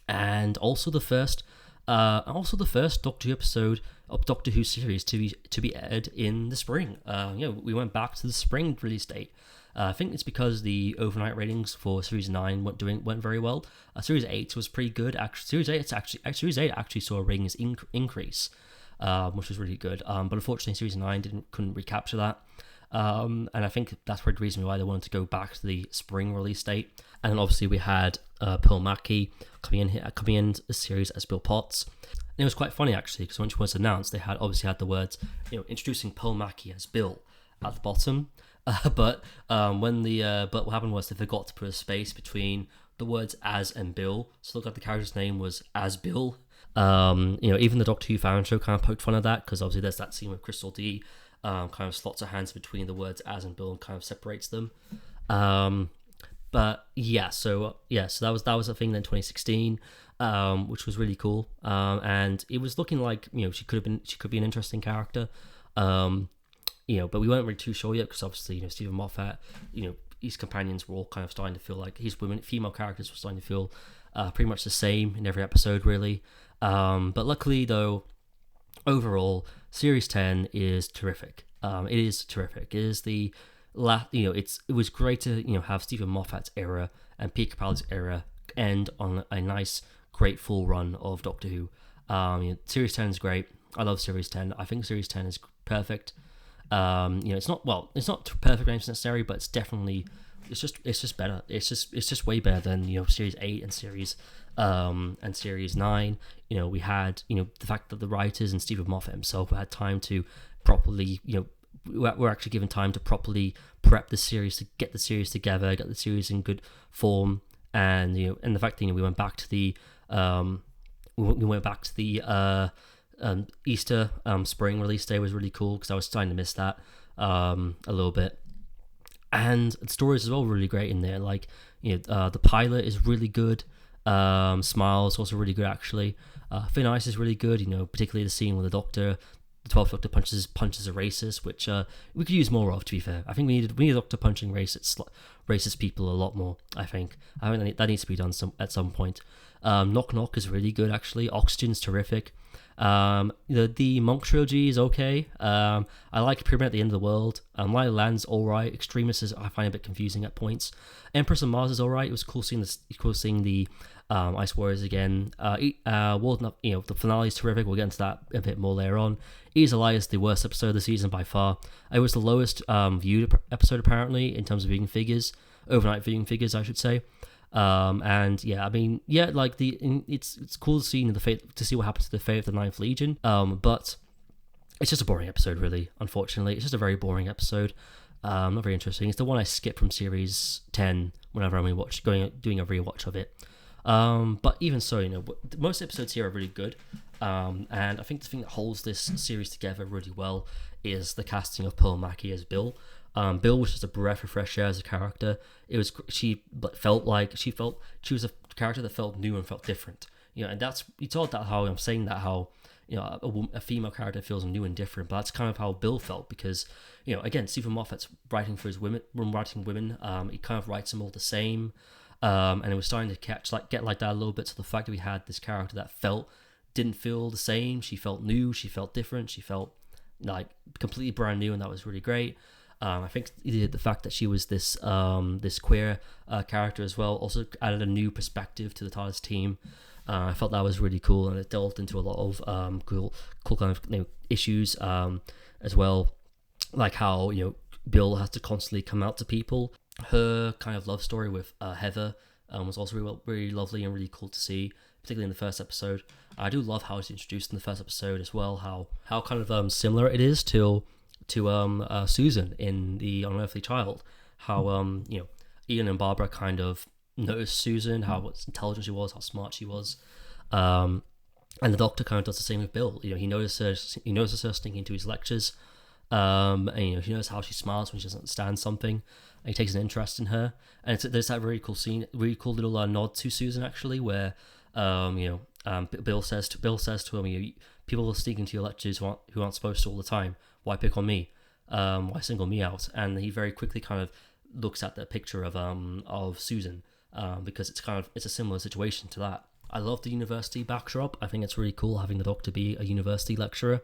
and also the first Doctor Who episode of Doctor Who series to be aired in the spring. We went back to the spring release date. I think it's because the overnight ratings for Series 9 went very well. Series 8 was pretty good. Series 8 actually saw a ratings increase, which was really good. But unfortunately, Series 9 couldn't recapture that. And I think that's the reason why they wanted to go back to the spring release date. And then obviously we had Pearl Mackie coming in the series as Bill Potts. And it was quite funny actually, because when she was announced, they had the words, introducing Pearl Mackie as Bill at the bottom. But what happened was they forgot to put a space between the words as and Bill, so it looked like the character's name was as Bill. Even the Doctor Who fan show kind of poked fun at that, because obviously there's that scene with Crystal D kind of slots her hands between the words as and Bill and kind of separates them. But yeah, so that was a thing in 2016, which was really cool. And it was looking like she could be an interesting character. But we weren't really too sure yet, because obviously Stephen Moffat, his companions were all kind of starting to feel like his female characters were starting to feel pretty much the same in every episode, really. But luckily, though, overall, Series 10 is terrific. It is terrific. It is the it was great to have Stephen Moffat's era and Peter Capaldi's era end on a nice, great full run of Doctor Who. Series 10 is great. I love Series 10. I think Series 10 is perfect. It's not perfect necessarily, but it's definitely it's just better. It's just way better than Series 8 and Series 9. We had the fact that the writers and Stephen Moffat himself had time to properly we're actually given time to properly prep the series, to get the series together, get the series in good form, and and the fact that we went back to the Easter spring release day was really cool, because I was starting to miss that a little bit. And the stories as well were really great in there. Like the pilot is really good. Smiles also really good actually. Thin Ice is really good. Particularly the scene where the 12th Doctor punches a racist, which we could use more of. To be fair, I think we need a Doctor punching racist people a lot more. I think that needs to be done at some point. Knock Knock is really good actually. Oxygen's terrific. The Monk trilogy is okay. I like Pyramid at the End of the World. Light of the Land's alright. Extremis I find a bit confusing at points. Empress of Mars is alright. It was cool seeing the Ice Warriors again. The finale is terrific. We'll get into that a bit more later on. Is Elias the worst episode of the season by far? It was the lowest viewed episode apparently in terms of viewing figures, overnight viewing figures, I should say. It's cool to see what happens to the Fate of the Ninth Legion. But it's just a boring episode, really. Unfortunately, it's just a very boring episode. Not very interesting. It's the one I skip from Series 10 whenever I'm doing a rewatch of it. But even so, most episodes here are really good. And I think the thing that holds this series together really well is the casting of Pearl Mackie as Bill. Bill was just a breath of fresh air as a character. She was a character that felt new and felt different. And that's, you told that how I'm saying that how a female character feels new and different, but that's kind of how Bill felt, because again, Stephen Moffat's writing for his women, he kind of writes them all the same. And it was starting to get like that a little bit. So the fact that we had this character that didn't feel the same, she felt new, she felt different, she felt like completely brand new, and that was really great. I think the fact that she was this queer character as well also added a new perspective to the TARDIS team. I felt that was really cool, and it delved into a lot of cool kind of issues as well, like how Bill has to constantly come out to people. Her kind of love story with Heather was also really lovely and really cool to see, particularly in the first episode. I do love how it's introduced in the first episode as well, how kind of similar it is to Susan in The Unearthly Child. How Ian and Barbara kind of noticed Susan, how intelligent she was, how smart she was, and the Doctor kind of does the same with Bill. He notices her sneaking into his lectures, and he knows how she smiles when she doesn't understand something, and he takes an interest in her. And there's that very cool scene, really cool little nod to Susan actually, where Bill says to him, people are sneaking to your lectures who aren't supposed to all the time. Why pick on me? Why single me out? And he very quickly kind of looks at the picture of Susan because it's a similar situation to that. I love the university backdrop. I think it's really cool having the Doctor be a university lecturer.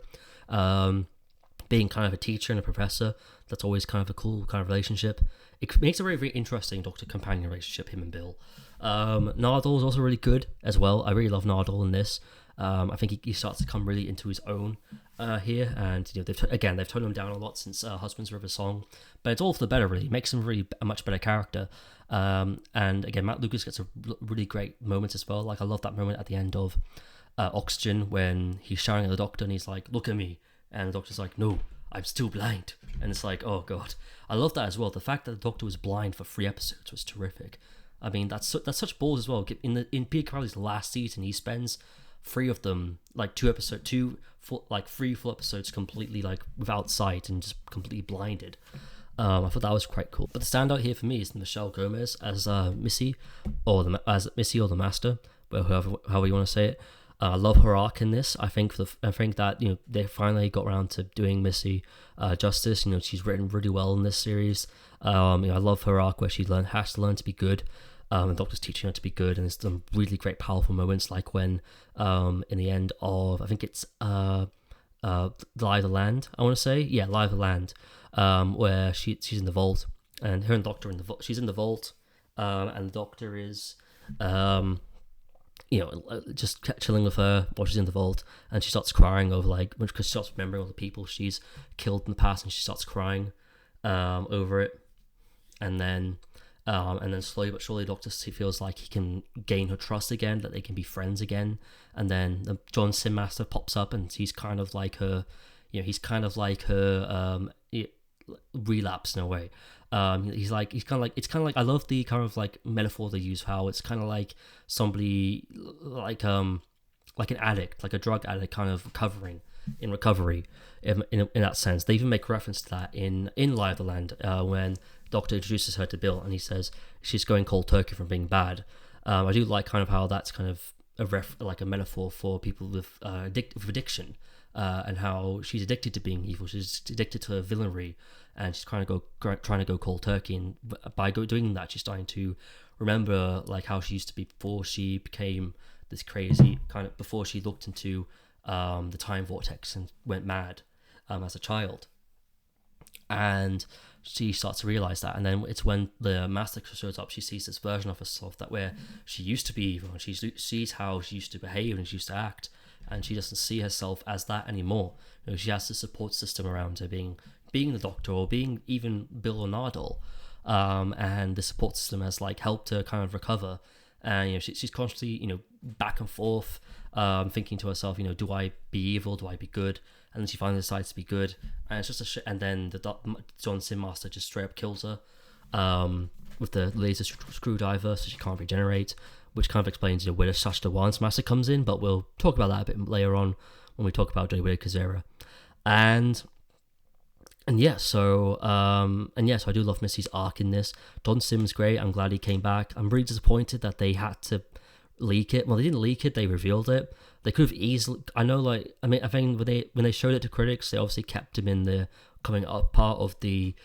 Being kind of a teacher and a professor, that's always kind of a cool kind of relationship. It makes a very, very interesting Doctor companion relationship, him and Bill. Nardole is also really good as well. I really love Nardole in this. I think he starts to come really into his own here, and they've toned him down a lot since Husband's River Song, but it's all for the better. Really, it makes him really a much better character. And again, Matt Lucas gets a really great moment as well. Like, I love that moment at the end of Oxygen when he's shouting at the Doctor and he's like, "Look at me," and the Doctor's like, "No, I'm still blind." And it's like, oh god, I love that as well. The fact that the Doctor was blind for 3 episodes was terrific. I mean, that's such balls as well. In Peter Capaldi's last season, he spends 3 of them, like 3 full episodes completely like without sight and just completely blinded. I thought that was quite cool. But the standout here for me is Michelle Gomez as Missy, or the Master, however you want to say it. I love her arc in this. I think that they finally got around to doing Missy justice. She's written really well in this series. I love her arc where she has to learn to be good. The Doctor's teaching her to be good, and there's some really great, powerful moments, like when in the end of, I think it's Lie of the Land. I want to say, yeah, Lie of the Land, where she's in the vault, and her and the Doctor she's in the vault, and the Doctor is just chilling with her while she's in the vault, and she starts crying over because she starts remembering all the people she's killed in the past, and she starts crying over it, and then slowly but surely the Doctor feels like he can gain her trust again, that they can be friends again, and then the John Sim Master pops up, and he's kind of like her, relapse in a way. It's kind of like I love the kind of like metaphor they use, how it's kind of like somebody like an addict, like a drug addict, kind of in recovery in that sense. They even make reference to that in Lie of the Land when Doctor introduces her to Bill, and he says she's going cold turkey from being bad. I do like kind of how that's kind of a metaphor for people with addiction, and how she's addicted to being evil. She's addicted to her villainy, and she's trying to go cold turkey. And by doing that, she's starting to remember like how she used to be before she became this crazy kind of, before she looked into the time vortex and went mad as a child. And she starts to realize that, and then it's when the Master shows up, she sees this version of herself that where she used to be evil, and she sees how she used to behave and she used to act, and she doesn't see herself as that anymore. She has the support system around her, being the Doctor, or being even Bill or Nardole, and the support system has like helped her kind of recover. And she's constantly back and forth, thinking to herself, do I be evil, do I be good? And then she finally decides to be good, and it's just and then the John Sim Master just straight up kills her with the laser screwdriver, so she can't regenerate, which kind of explains where the Shasta Wands Master comes in, but we'll talk about that a bit later on when we talk about Jodie Whittaker's era. So I do love Missy's arc in this. Don Sim's great. I'm glad he came back. I'm really disappointed that they had to leak it. Well, they didn't leak it, they revealed it. They could have easily, I think when they showed it to critics, they obviously kept him in the coming up part of the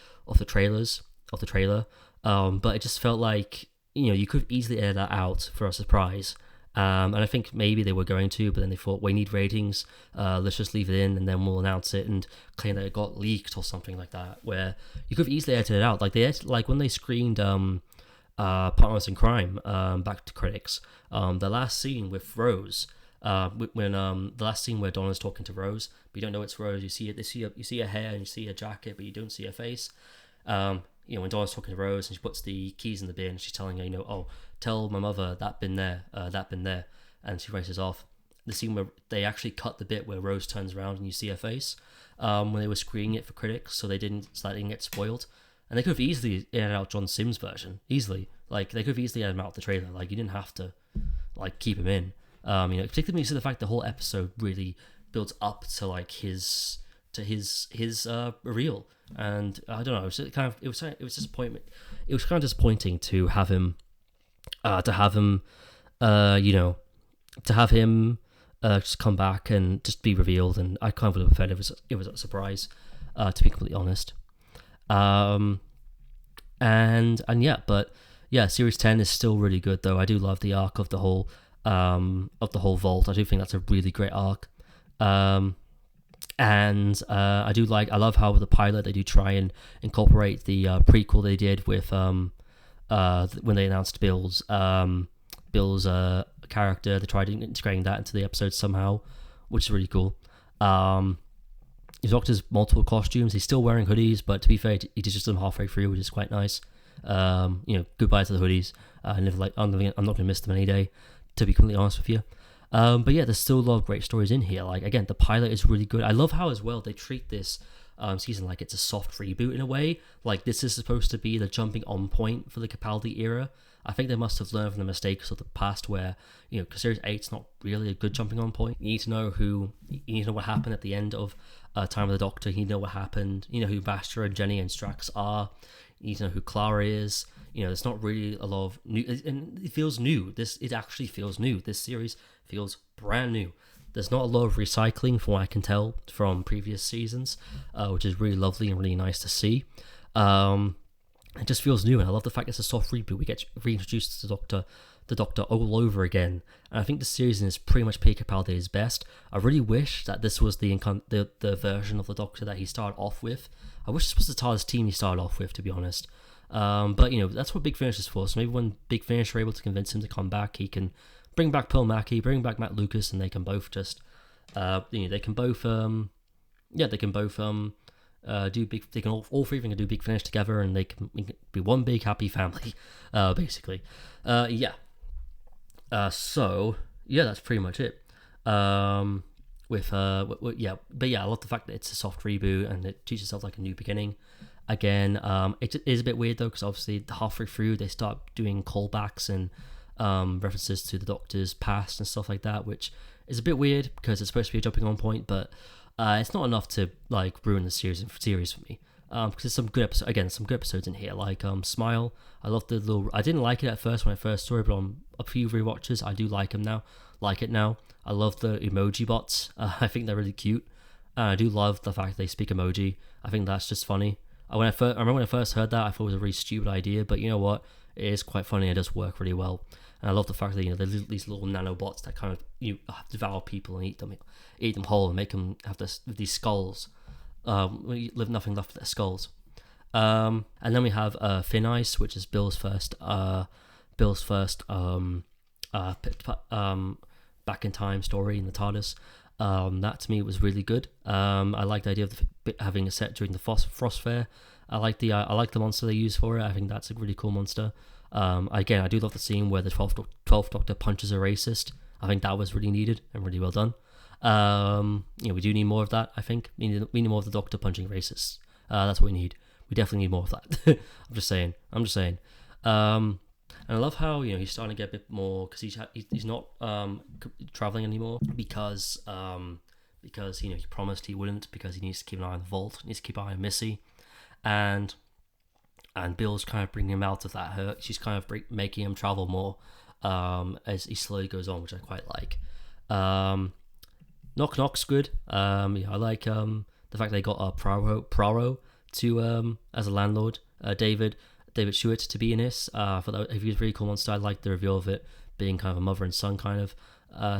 trailer. But it just felt like you could easily edit that out for a surprise. And I think maybe they were going to, but then they thought, we need ratings, let's just leave it in, and then we'll announce it and claim that it got leaked or something like that, where you could have easily edited it out. Like when they screened Partners in Crime back to critics, the last scene with Rose, when the last scene where Donna's talking to Rose, but you don't know it's Rose. You see her hair and you see her jacket, but you don't see her face. When Donna's talking to Rose and she puts the keys in the bin, she's telling her, oh, tell my mother that bin there, and she races off. The scene where they actually cut the bit where Rose turns around and you see her face, when they were screening it for critics, so that didn't get spoiled. And they could have easily edited out John Sim's version, easily. Like, they could have easily edited him out the trailer. Like, you didn't have to, keep him in. Particularly when you see the fact the whole episode really builds up to, his reveal. And I don't know, it was disappointment. It was kind of disappointing to have him, just come back and just be revealed. And I kind of would have preferred it was a surprise, to be completely honest. But yeah, series 10 is still really good though. I do love the arc of the whole vault. I do think that's a really great arc. And I love how with the pilot they do try and incorporate the prequel they did with when they announced Bill's character. They tried integrating that into the episode somehow, which is really cool. The Doctor's multiple costumes. He's still wearing hoodies, but to be fair, he just them halfway through, which is quite nice. Goodbye to the hoodies. I'm not going to miss them any day, to be completely honest with you. But yeah, there's still a lot of great stories in here. Like, again, the pilot is really good. I love how as well they treat this season like it's a soft reboot in a way. Like, this is supposed to be the jumping on point for the Capaldi era. I think they must have learned from the mistakes of the past where, because Series 8's not really a good jumping on point. You need to know what happened at the end of Time of the Doctor. You need to know what happened. You know who Vastra and Jenny and Strax are. You need to know who Clara is. There's not really a lot of new, and it feels new. It actually feels new. This series feels brand new. There's not a lot of recycling from what I can tell from previous seasons, which is really lovely and really nice to see. It just feels new, and I love the fact it's a soft reboot. We get reintroduced to the Doctor all over again, and I think the series is pretty much Peter Capaldi's best. I really wish that this was the version of the Doctor that he started off with. I wish this was the TARDIS team he started off with, to be honest. But that's what Big Finish is for. So maybe when Big Finish are able to convince him to come back, he can bring back Pearl Mackie, bring back Matt Lucas, and they can both just, they can both do big. They can all three of them can do Big Finish together, and we can be one big happy family, basically. So yeah, that's pretty much it. But yeah, I love the fact that it's a soft reboot and it treats itself like a new beginning. Again, it is a bit weird though, because obviously halfway through they start doing callbacks and references to the Doctor's past and stuff like that, which is a bit weird because it's supposed to be a jumping on point, but it's not enough to like ruin the series for me. Because there's some good episodes in here, like Smile. I love the little. I didn't like it at first when I first saw it, but on a few rewatches, I do like it now. I love the emoji bots. I think they're really cute. I do love the fact they speak emoji. I think that's just funny. I remember when I first heard that, I thought it was a really stupid idea, but you know what? It is quite funny. It does work really well. And I love the fact that there's these little nanobots that kind of devour people and eat them whole and make them have these skulls. Leave nothing left of their skulls. And then we have Thin Ice, which is Bill's first back in time story in the TARDIS. That to me was really good. I like the idea of having a set during the Frost Fair. I like the monster they use for it. I think that's a really cool monster. Again, I do love the scene where the 12th Doctor punches a racist. I think that was really needed and really well done. We do need more of that. I think we need more of the Doctor punching racists. That's what we need. We definitely need more of that. I'm just saying. And I love how he's starting to get a bit more, because he's not traveling anymore because he promised he wouldn't, because he needs to keep an eye on the vault, he needs to keep an eye on Missy, and Bill's kind of bringing him out of that hurt. She's kind of making him travel more as he slowly goes on, which I quite like. Knock Knock's good. I like the fact they got Praro to as a landlord. David Stewart to be in this. I thought that was a really cool monster. I like the reveal of it being kind of a mother and son kind of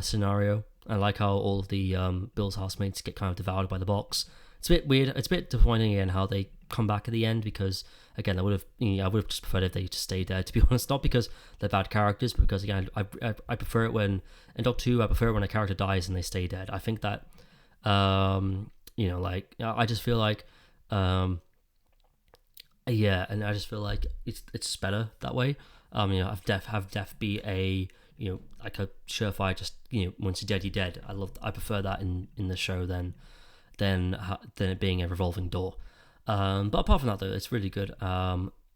scenario. I like how all of the Bill's housemates get kind of devoured by the box. It's a bit weird. It's a bit disappointing in how they come back at the end, because again, I would have just preferred if they just stayed there, to be honest. Not because they're bad characters, but because again, I prefer it when in Doctor Who, I prefer it when a character dies and they stay dead. I think that I just feel like and I just feel like it's better that way. Have Death be a like a surefire, just once you're dead. I prefer that in the show than it being a revolving door. But apart from that though, it's really good.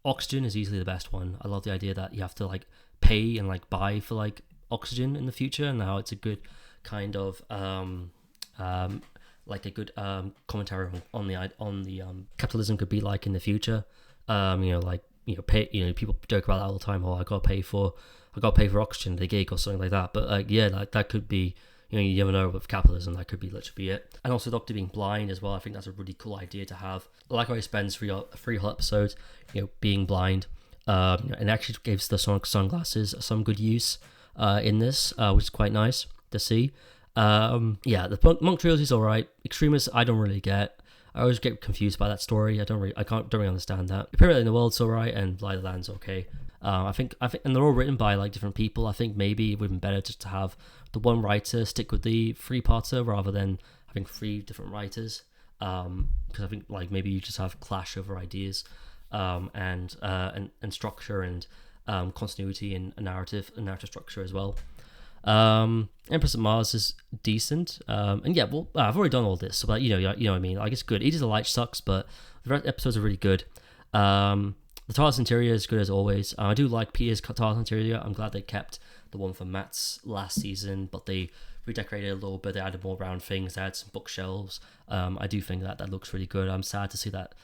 Oxygen is easily the best one. I love the idea that you have to like pay and like buy for like oxygen in the future, and how it's a good kind of like a good commentary on the capitalism could be like in the future. People joke about that all the time. I gotta pay for oxygen, the gig or something like that. But that could be, you never know with capitalism. That could be literally it. And also Doctor being blind as well. I think that's a really cool idea to have. I like how he spends three whole episodes, being blind. and actually gives the Sonic sunglasses some good use in this, which is quite nice to see. The Monk trilogy is alright. Extremis, I don't really get. I always get confused by that story. I don't really understand that. Pyramid in the World's alright, and Light of the Land's okay. I think, and they're all written by like different people. I think maybe it would have been better just to have the one writer stick with the three-parter rather than having three different writers. Because I think like maybe you just have clash over ideas, and structure and continuity and narrative structure as well. Empress of Mars is decent, and yeah, well, I've already done all this, so you know what I mean. Like, it's good. Edith the Light sucks, but the episodes are really good. The TARDIS interior is good as always. I do like Peter's TARDIS interior. I'm glad they kept the one from Matt's last season, but they redecorated a little bit. They added more round things. They had some bookshelves. I do think that looks really good. I'm sad to see that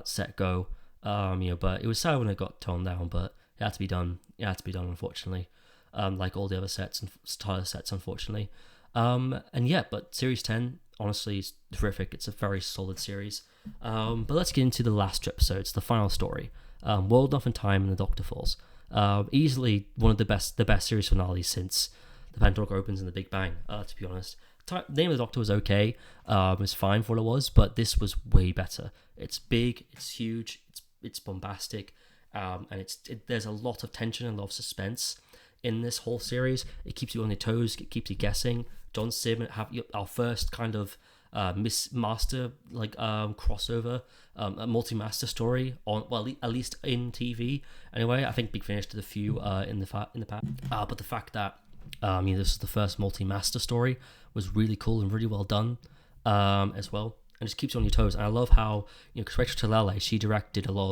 set go. But it was sad when it got toned down, but it had to be done. Unfortunately. Like all the other sets and TARDIS sets, unfortunately. But Series 10, honestly, is terrific. It's a very solid series. But let's get into the last two episodes, the final story. World, Enough and Time and the Doctor Falls. Easily one of the best series finales since the Pentagon opens and the Big Bang, to be honest. Name of the Doctor was okay. It was fine for what it was, but this was way better. It's big, it's huge, it's bombastic, and there's a lot of tension and a lot of suspense in this whole series. It keeps you on your toes, it keeps you guessing. John Sim have our first kind of master crossover, a multi-master story on, at least in TV anyway. I think Big Finish did a few in the past, but the fact that this is the first multi-master story was really cool and really well done as well, and just keeps you on your toes. And I love how, because Rachel Talalay, she directed a lot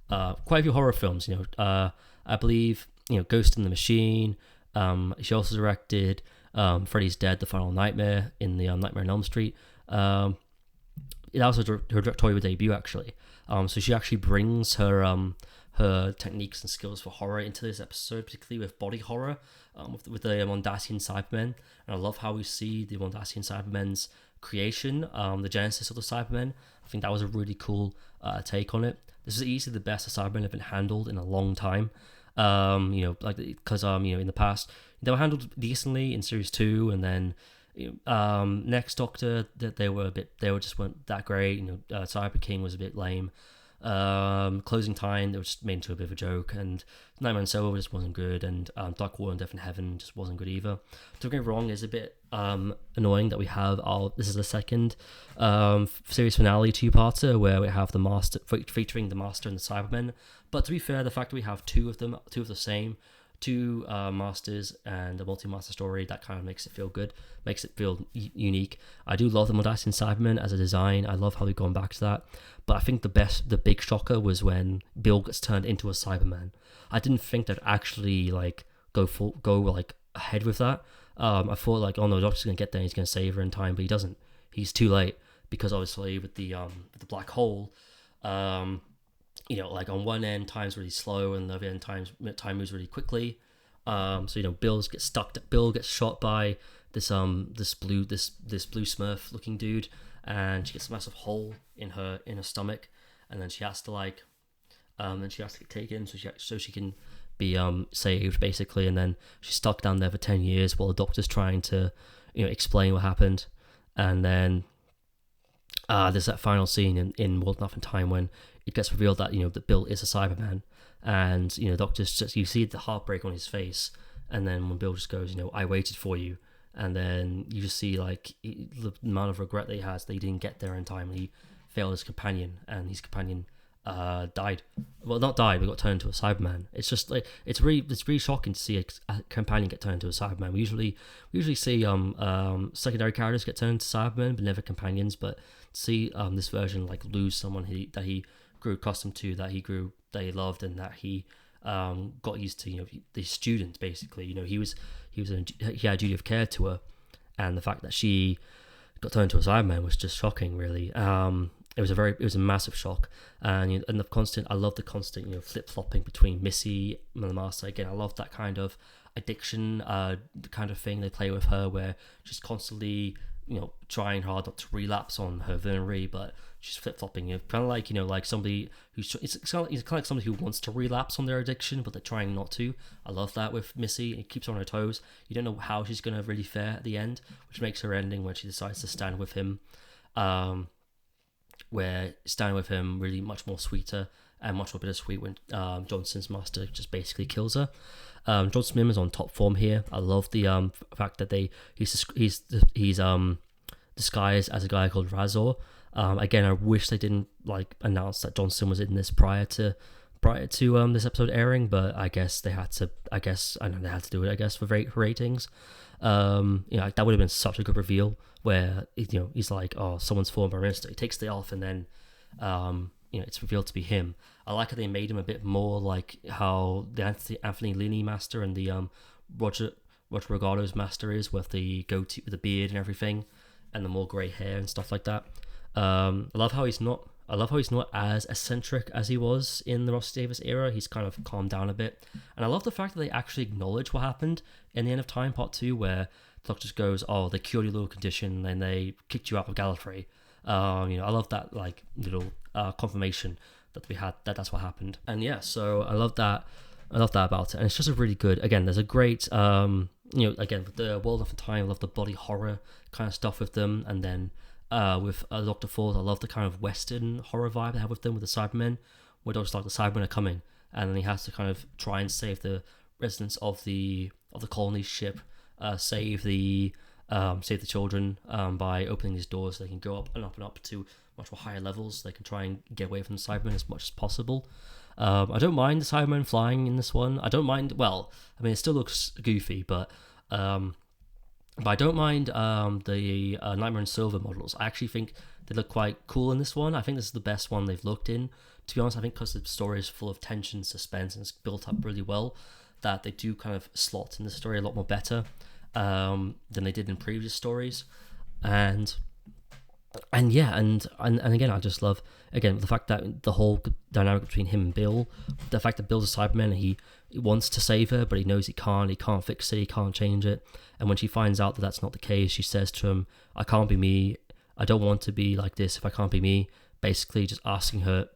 of quite a few horror films. I believe Ghost in the Machine. She also directed Freddy's Dead, The Final Nightmare in the Nightmare on Elm Street. It also her directorial debut, actually. So she actually brings her techniques and skills for horror into this episode, particularly with body horror, with the Mondasian Cybermen. And I love how we see the Mondasian Cybermen's creation, the genesis of the Cybermen. I think that was a really cool take on it. This is easily the best the Cybermen have been handled in a long time. Because in the past they were handled decently in Series 2, and then Next Doctor that they just weren't that great. Cyber King was a bit lame. Closing Time, they were just made into a bit of a joke, and Nightmare on Silver just wasn't good, and Dark Water and Death in Heaven just wasn't good either. Don't get me wrong, it's a bit annoying that we have this is the second series finale two-parter where we have the Master featuring the Master and the Cybermen. But to be fair, the fact that we have two of the same masters and a multi-master story, that kind of makes it feel good, makes it feel unique. I do love the Mondasian Cybermen as a design. I love how we've gone back to that. But I think the big shocker was when Bill gets turned into a Cyberman. I didn't think they'd actually go ahead with that. I thought oh no, the Doctor's gonna get there, he's gonna save her in time, but he doesn't. He's too late, because obviously with the black hole, on one end time's really slow, and the other end time moves really quickly. Bill gets shot by this blue Smurf looking dude, and she gets a massive hole in her stomach, and then she has to get taken so she can be saved, basically. And then she's stuck down there for 10 years while the Doctor's trying to explain what happened. And then there's that final scene in World, Enough and Time when it gets revealed that that Bill is a Cyberman, and Doctor's just, you see the heartbreak on his face, and then when Bill just goes, I waited for you, and then you just see the amount of regret that he has that he didn't get there in time, and he failed his companion, and his companion died. Well, not died, but got turned into a Cyberman. It's just it's really shocking to see a companion get turned into a Cyberman. We usually see secondary characters get turned into Cybermen, but never companions. But to see this version lose someone that he grew accustomed to, that he loved, and that he got used to, the student, basically. He had a duty of care to her, and the fact that she got turned into a Cyberman was just shocking, really. It was a massive shock, and I love the constant flip flopping between Missy and the Master. Again, I love that kind of addiction kind of thing they play with her, where she's constantly trying hard not to relapse on her villainy, but she's flip-flopping. Kind of like, like somebody who's, it's kind of like somebody who wants to relapse on their addiction, but they're trying not to. I love that with Missy. It keeps her on her toes. You don't know how she's going to really fare at the end, which makes her ending when she decides to stand with him, where standing with him really much more sweeter and much more bittersweet when Johnson's master just basically kills her. Johnson Mim is on top form here. I love the fact that he's disguised as a guy called Razor. Again, I wish they didn't announce that Johnson was in this prior to this episode airing, but I guess they had to. I know they had to do it. I guess for ratings. That would have been such a good reveal where he's like, oh, someone's former minister. He takes the off, and then it's revealed to be him. I like how they made him a bit more like how the Anthony Linney master and the Roger Regado's master is, with the goatee, with the beard and everything, and the more grey hair and stuff like that. I love how he's not as eccentric as he was in the Ross Davis era. He's kind of calmed down a bit, and I love the fact that they actually acknowledge what happened in the End of Time Part 2, where the Doctor just goes, "Oh, they cured your little condition, and they kicked you out of Gallifrey." I love that little confirmation that we had that's what happened, and yeah, so I love that about it, and it's just a really good. Again, there's a great again with the World of Time, I love the body horror kind of stuff with them, and then with Dr. Ford, I love the kind of Western horror vibe they have with them with the Cybermen, where Doctor's like, the Cybermen are coming, and then he has to kind of try and save the residents of the colony ship, save the children by opening these doors so they can go up and up and up to much more higher levels. They can try and get away from the Cybermen as much as possible. I don't mind the Cybermen flying in this one. I don't mind. Well, I mean, it still looks goofy, but I don't mind the Nightmare and Silver models. I actually think they look quite cool in this one. I think this is the best one they've looked in. To be honest, I think because the story is full of tension, suspense, and it's built up really well, that they do kind of slot in the story a lot more better than they did in previous stories. And again, I just love, again, the fact that the whole dynamic between him and Bill, the fact that Bill's a Cyberman and he wants to save her, but he knows he can't fix it, he can't change it. And when she finds out that that's not the case, she says to him, "I can't be me, I don't want to be like this if I can't be me." Basically just asking him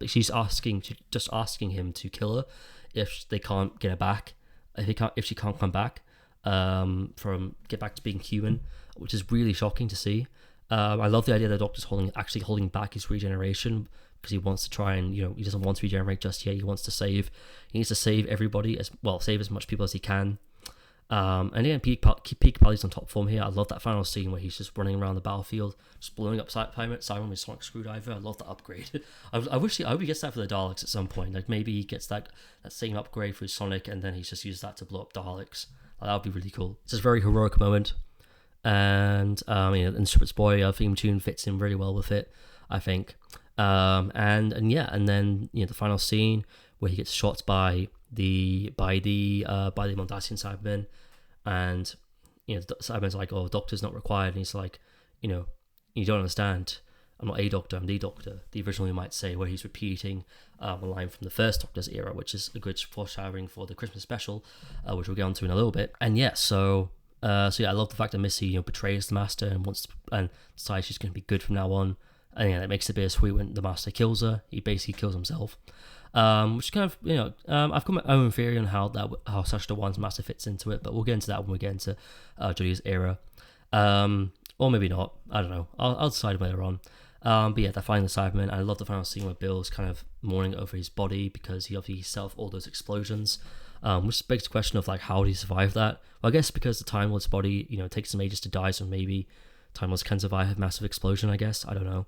to kill her if they can't get her back, if she can't come back, get back to being human, which is really shocking to see. I love the idea that the Doctor's holding back his regeneration because he wants to try and, he doesn't want to regenerate just yet. He needs to save everybody, save as much people as he can. And again, Peak Capaldi's on top form here. I love that final scene where he's just running around the battlefield, just blowing up Simon with a sonic screwdriver. I love that upgrade. I hope he gets that for the Daleks at some point. Like maybe he gets that same upgrade for Sonic, and then he just uses that to blow up Daleks. That would be really cool. It's just a very heroic moment. And and Shepherd's Boy theme tune fits in really well with it, I think. And then the final scene where he gets shot by the Mondasian Cybermen, and the Cybermen's like, "Oh, doctor's not required," and he's like, "You don't understand. I'm not a doctor. I'm the Doctor." The original, you might say, where he's repeating a line from the first Doctor's era, which is a good foreshadowing for the Christmas special, which we'll get onto in a little bit. And yeah, so I love the fact that Missy betrays the Master and decides she's going to be good from now on. And it makes it bittersweet when the Master kills her. He basically kills himself, which is kind of I've got my own theory on how Sacha Dhawan's Master fits into it, but we'll get into that when we get into Jodie's era, or maybe not. I don't know. I'll decide later on. But yeah, they're finding the Cybermen. I love the final scene where Bill's kind of mourning over his body because he obviously set off all those explosions. Which begs the question of how did he survive that? Well, I guess because the Time Lord's body, takes some ages to die, so maybe Time Lords can survive a massive explosion, I guess. I don't know.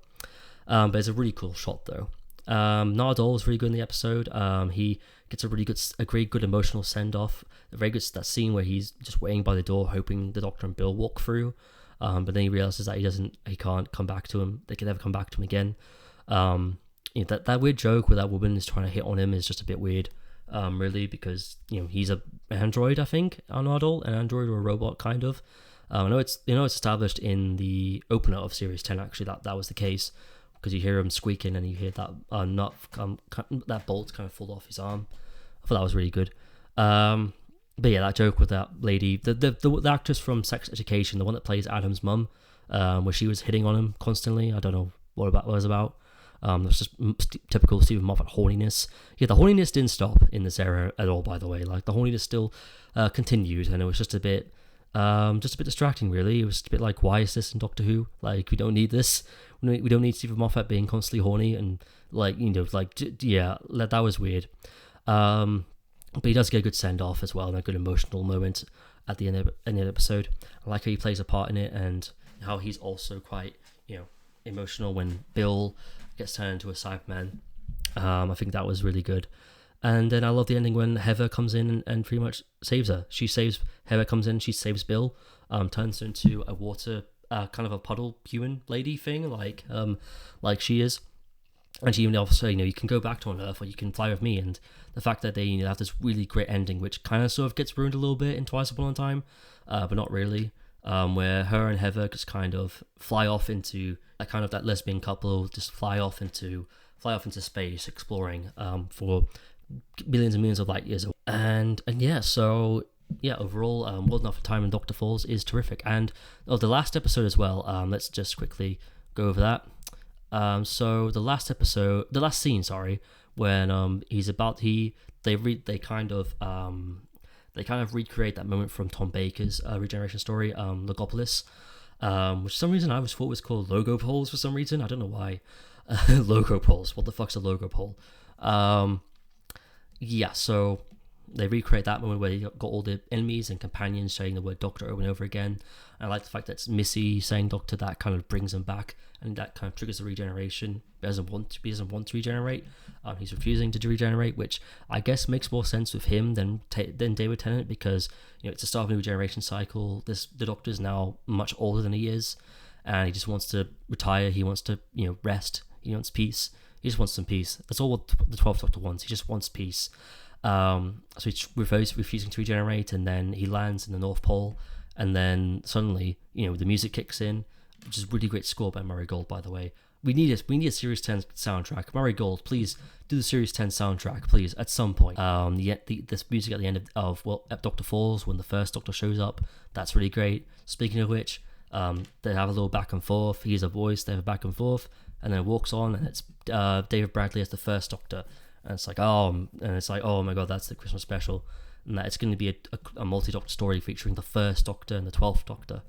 But it's a really cool shot though. Nardole is really good in the episode. He gets a very good emotional send off. A very good that scene where he's just waiting by the door, hoping the Doctor and Bill walk through. But then he realizes that he can't come back to him. They can never come back to him again. That weird joke where that woman is trying to hit on him is just a bit weird. Really, because he's an android, I think, Nardole, an android or a robot, kind of. I know it's established in the opener of Series 10 actually that was the case, because you hear him squeaking and you hear that that bolt kind of fall off his arm. I thought that was really good. But yeah, that joke with that lady, the actress from Sex Education, the one that plays Adam's mum, where she was hitting on him constantly. I don't know what it was about. That's just typical Stephen Moffat horniness. Yeah, the horniness didn't stop in this era at all, by the way. Like, the horniness still continued, and it was just a bit distracting, really. It was a bit like, why is this in Doctor Who? Like, we don't need this. We don't need Stephen Moffat being constantly horny, and like, yeah, that was weird. But he does get a good send off as well, and a good emotional moment at the end of the episode. I like how he plays a part in it, and how he's also quite, emotional when Bill gets turned into a Cyberman. I think that was really good. And then I love the ending when Heather comes in and pretty much saves her. Heather comes in, she saves Bill, turns her into a water, kind of a puddle human lady thing, like she is. And she even also, you can go back to on Earth, or you can fly with me. And the fact that they have this really great ending, which kind of sort of gets ruined a little bit in Twice Upon a Time, but not really. Where her and Heather just kind of fly off into a kind of that lesbian couple, just fly off into space, exploring for millions and millions of light years. And yeah, so yeah, overall, World Enough for Time and Dr. Falls is terrific. And the last episode as well. Let's just quickly go over that. So the last scene, when they kind of recreate that moment from Tom Baker's regeneration story, Logopolis, which for some reason I thought was called Logo Poles for some reason. I don't know why. Logo Poles. What the fuck's a Logo Pole? Yeah, so they recreate that moment where you got all the enemies and companions saying the word Doctor over and over again. And I like the fact that it's Missy saying Doctor, that kind of brings them back, and that kind of triggers the regeneration. He doesn't want to regenerate. He's refusing to regenerate, which I guess makes more sense with him than David Tennant, because it's the start of a new regeneration cycle. The Doctor is now much older than he is, and he just wants to retire. He wants to rest. He wants peace. He just wants some peace. That's all what the 12th Doctor wants. He just wants peace. So he's refusing to regenerate, and then he lands in the North Pole, and then suddenly, the music kicks in, which is really great score by Murray Gold, by the way. We need a Series 10 soundtrack. Murray Gold, please do the Series 10 soundtrack, please, at some point. This music at the end of Doctor Falls, when the first Doctor shows up, that's really great. Speaking of which, they have a little back and forth. He has a voice, they have a back and forth, and then it walks on, and it's David Bradley as the first Doctor. And it's like, oh my god, that's the Christmas special. And that it's going to be a multi-Doctor story featuring the first Doctor and the 12th Doctor.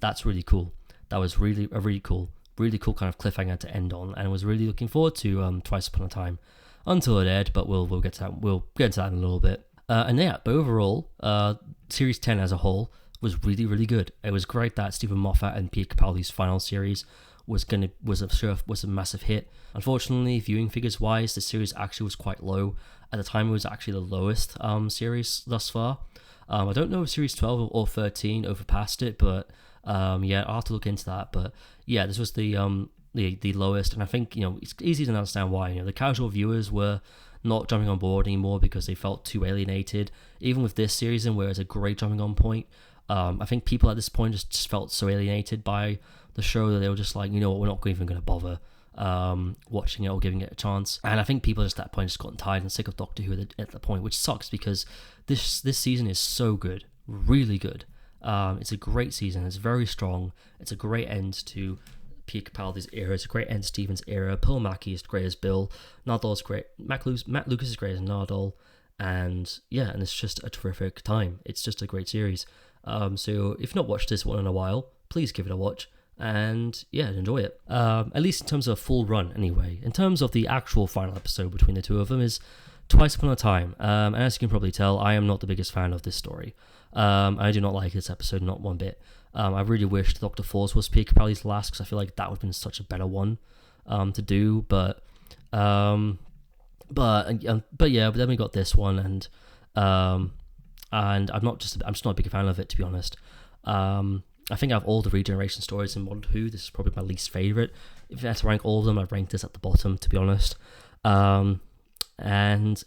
That's really cool. That was really cool kind of cliffhanger to end on, and I was really looking forward to Twice Upon a Time until it aired, but we'll get to that. We'll get into that in a little bit. And yeah, but overall, Series 10 as a whole was really good. It was great that Stephen Moffat and Peter Capaldi's final series was a massive hit. Unfortunately, viewing figures wise, the series actually was quite low. At the time, it was actually the lowest series thus far. I don't know if Series 12 or 13 overpassed it, but yeah, I'll have to look into that. But yeah, this was the lowest, and I think it's easy to understand why. The casual viewers were not jumping on board anymore because they felt too alienated. Even with this series, where it's a great jumping on point, I think people at this point just felt so alienated by the show that they were just like, what, we're not even going to bother watching it or giving it a chance. And I think people just at that point just gotten tired and sick of Doctor Who at that point, which sucks because this season is so good, really good. It's a great season. It's very strong. It's a great end to Peter Capaldi's era. It's a great end to Steven's era. Paul Mackie is great as Bill. Nardol's great. Matt Lucas is great as Nardol. And yeah, and it's just a terrific time. It's just a great series. So if you've not watched this one in a while, please give it a watch. And yeah, enjoy it. At least in terms of a full run, anyway. In terms of the actual final episode between the two of them is Twice Upon a Time. And as you can probably tell, I am not the biggest fan of this story. I do not like this episode, not one bit. I really wish Dr. Falls was Peter Capaldi's last, because I feel like that would have been such a better one to do. But yeah, but then we got this one, and I'm just not a big fan of it, to be honest. I think out of all the regeneration stories in Modern Who, this is probably my least favourite. If I had to rank all of them, I'd rank this at the bottom, to be honest. And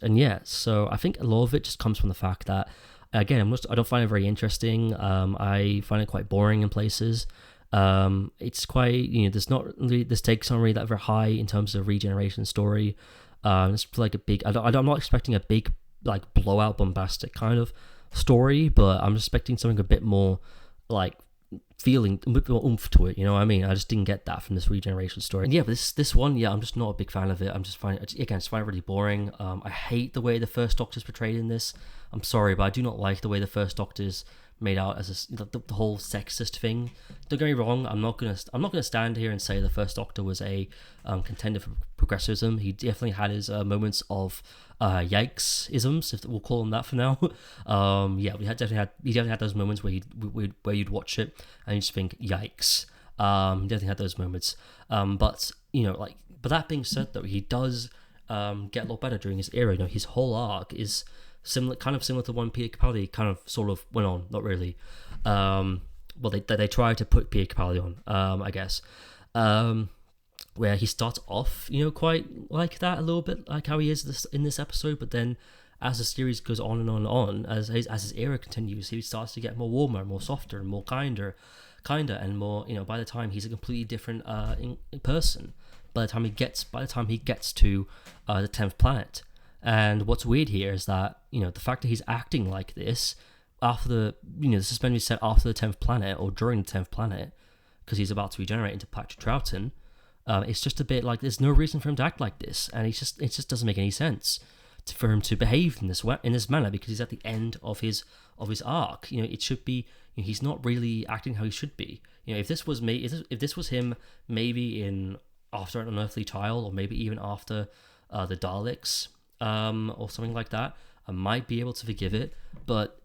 yeah, so I think a lot of it just comes from the fact that, again, I don't find it very interesting. I find it quite boring in places. It's quite, there's not really, this takes not really that very high in terms of regeneration story. It's like a big, I'm not expecting a big, like, blowout, bombastic kind of story, but I'm expecting something a bit more, like, feeling, a bit more oomph to it, you know what I mean? I just didn't get that from this regeneration story. And yeah, but this one, yeah, I'm just not a big fan of it. I'm just finding it really boring. I hate the way the First Doctor's portrayed in this. I'm sorry, but I do not like the way the First Doctor's made out as the whole sexist thing. Don't get me wrong, I'm not gonna stand here and say the First Doctor was a contender for progressivism. He definitely had his moments of yikes-isms, if we'll call them that for now. Yeah, he definitely had those moments where you'd watch it and you just think yikes. He definitely had those moments. But that being said, though, he does get a lot better during his era. His whole arc is similar to one Peter Capaldi kind of sort of went on. Not really. Well, they tried to put Peter Capaldi on, I guess. Where he starts off, quite like that a little bit, like how he is in this episode, but then as the series goes on and on, as his era continues, he starts to get more warmer, more softer, and more kinder, and more. By the time he's a completely different in person. By the time he gets to the 10th planet, and what's weird here is that the fact that he's acting like this after the suspension is set after the 10th planet or during the 10th planet, because he's about to regenerate into Patrick Troughton. It's just a bit like there's no reason for him to act like this, and it just doesn't make any sense for him to behave in this manner, because he's at the end of his arc. It should be he's not really acting how he should be. If this was him, maybe in after an unearthly child, or maybe even after the Daleks, or something like that, I might be able to forgive it. But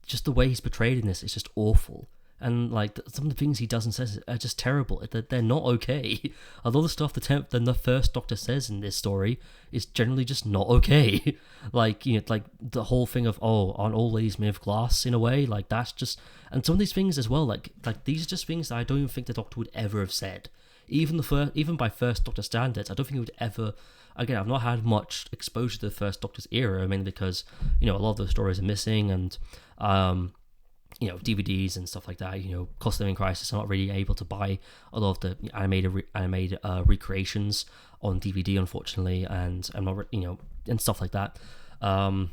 just the way he's portrayed in this is just awful. And some of the things he does and says are just terrible. They're not okay. A lot of the stuff the First Doctor says in this story is generally just not okay. The whole thing of aren't all ladies made of glass in a way? That's just, and some of these things as well. These are just things that I don't even think the Doctor would ever have said. Even by First Doctor standards, I don't think he would ever. Again, I've not had much exposure to the First Doctor's era. I mean, because a lot of those stories are missing, and DVDs and stuff like that. Cost of Living Crisis, I'm not really able to buy a lot of the animated recreations on DVD, unfortunately, and I'm not, and stuff like that. But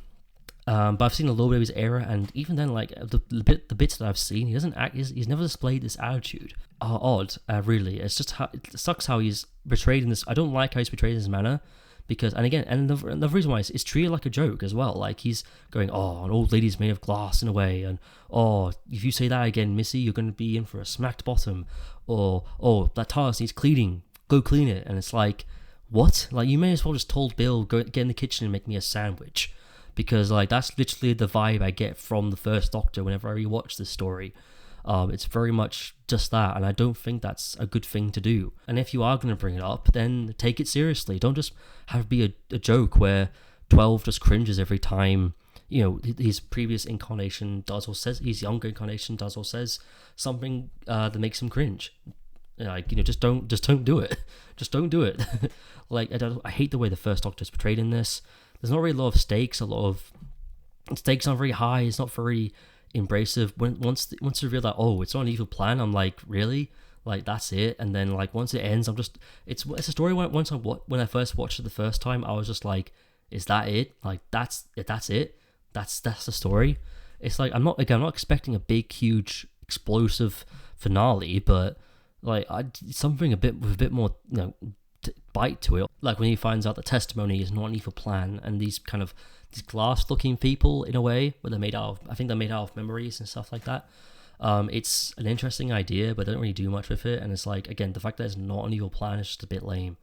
I've seen a little bit of his era, and even then, the bits that I've seen, he doesn't act. He's never displayed this attitude. Odd, really. It's just it sucks how he's portrayed in this. I don't like how he's portrayed in this manner. Because, and the reason why it's treated like a joke as well. He's going, an old lady's made of glass in a way, and if you say that again, Missy, you're going to be in for a smacked bottom, or that TARDIS needs cleaning, go clean it. And it's what? You may as well just told Bill, go get in the kitchen and make me a sandwich, because that's literally the vibe I get from the First Doctor whenever I rewatch this story. It's very much just that, and I don't think that's a good thing to do. And if you are going to bring it up, then take it seriously. Don't just have it be a joke where 12 just cringes every time his previous incarnation does or says, his younger incarnation does or says something that makes him cringe. Just don't do it. Just don't do it. I hate the way the First Doctor is portrayed in this. There's not really a lot of stakes. Stakes aren't very high. It's not very embracive. Once you reveal that it's not an evil plan, I'm really, that's it. And then once it ends, it's a story when I first watched it the first time, I was just is that it? That's it, that's the story. It's I'm not expecting a big, huge, explosive finale, but something with a bit more bite to it. When he finds out the testimony is not an evil plan, and these glass-looking people, in a way, where they're made out of memories and stuff like that. It's an interesting idea, but they don't really do much with it. And it's again, the fact that it's not an evil plan is just a bit lame.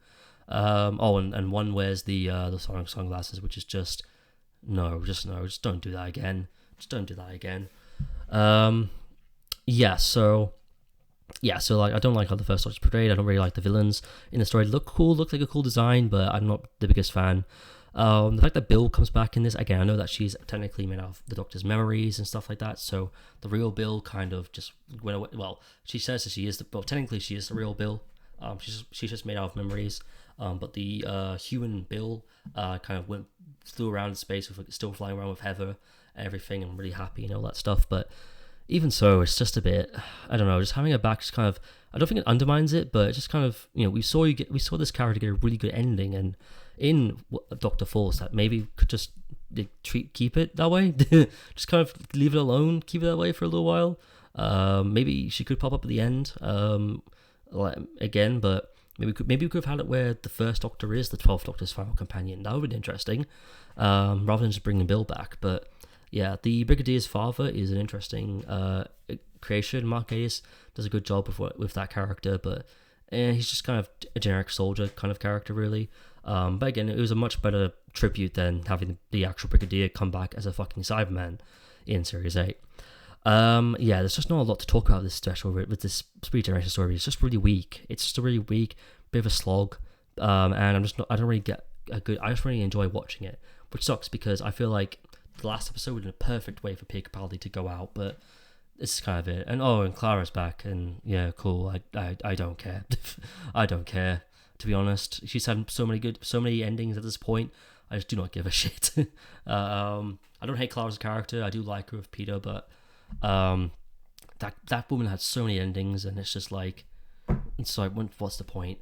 And one wears the sunglasses, which is just no, just don't do that again. Just don't do that again. So I don't like how the First Doctor's portrayed. I don't really like the villains in the story. Look like a cool design, but I'm not the biggest fan. The fact that Bill comes back in this, again, I know that she's technically made out of the Doctor's memories and stuff like that, so the real Bill kind of just went away. Well, she says that technically she is the real Bill. She's just made out of memories. But the human Bill kind of flew around in space, still flying around with Heather and everything, and really happy and all that stuff. But even so, it's just a bit, I don't know, just having her back just kind of, I don't think it undermines it, but it just kind of, we saw this character get a really good ending, and in Dr. Force, that maybe could just keep it that way, just kind of leave it alone, keep it that way for a little while. Maybe she could pop up at the end again, but maybe we could have had it where the first Doctor is the 12th Doctor's final companion. That would have been interesting, rather than just bringing Bill back. But yeah, the Brigadier's father is an interesting creation. Mark Gatiss does a good job with that character, but he's just kind of a generic soldier kind of character, really. But again, it was a much better tribute than having the actual Brigadier come back as a fucking Cyberman in Series 8. There's just not a lot to talk about this special with this regeneration story. It's just really weak. It's just a really weak bit of a slog, and I don't really get I just really enjoy watching it, which sucks because I feel like the last episode was in a perfect way for Peter Capaldi to go out, but this is kind of it. And Clara's back, and yeah, cool. I don't care. I don't care, to be honest. She's had so many endings at this point. I just do not give a shit. I don't hate Clara as a character. I do like her with Peter, but that woman had so many endings, and it's just like, what's the point?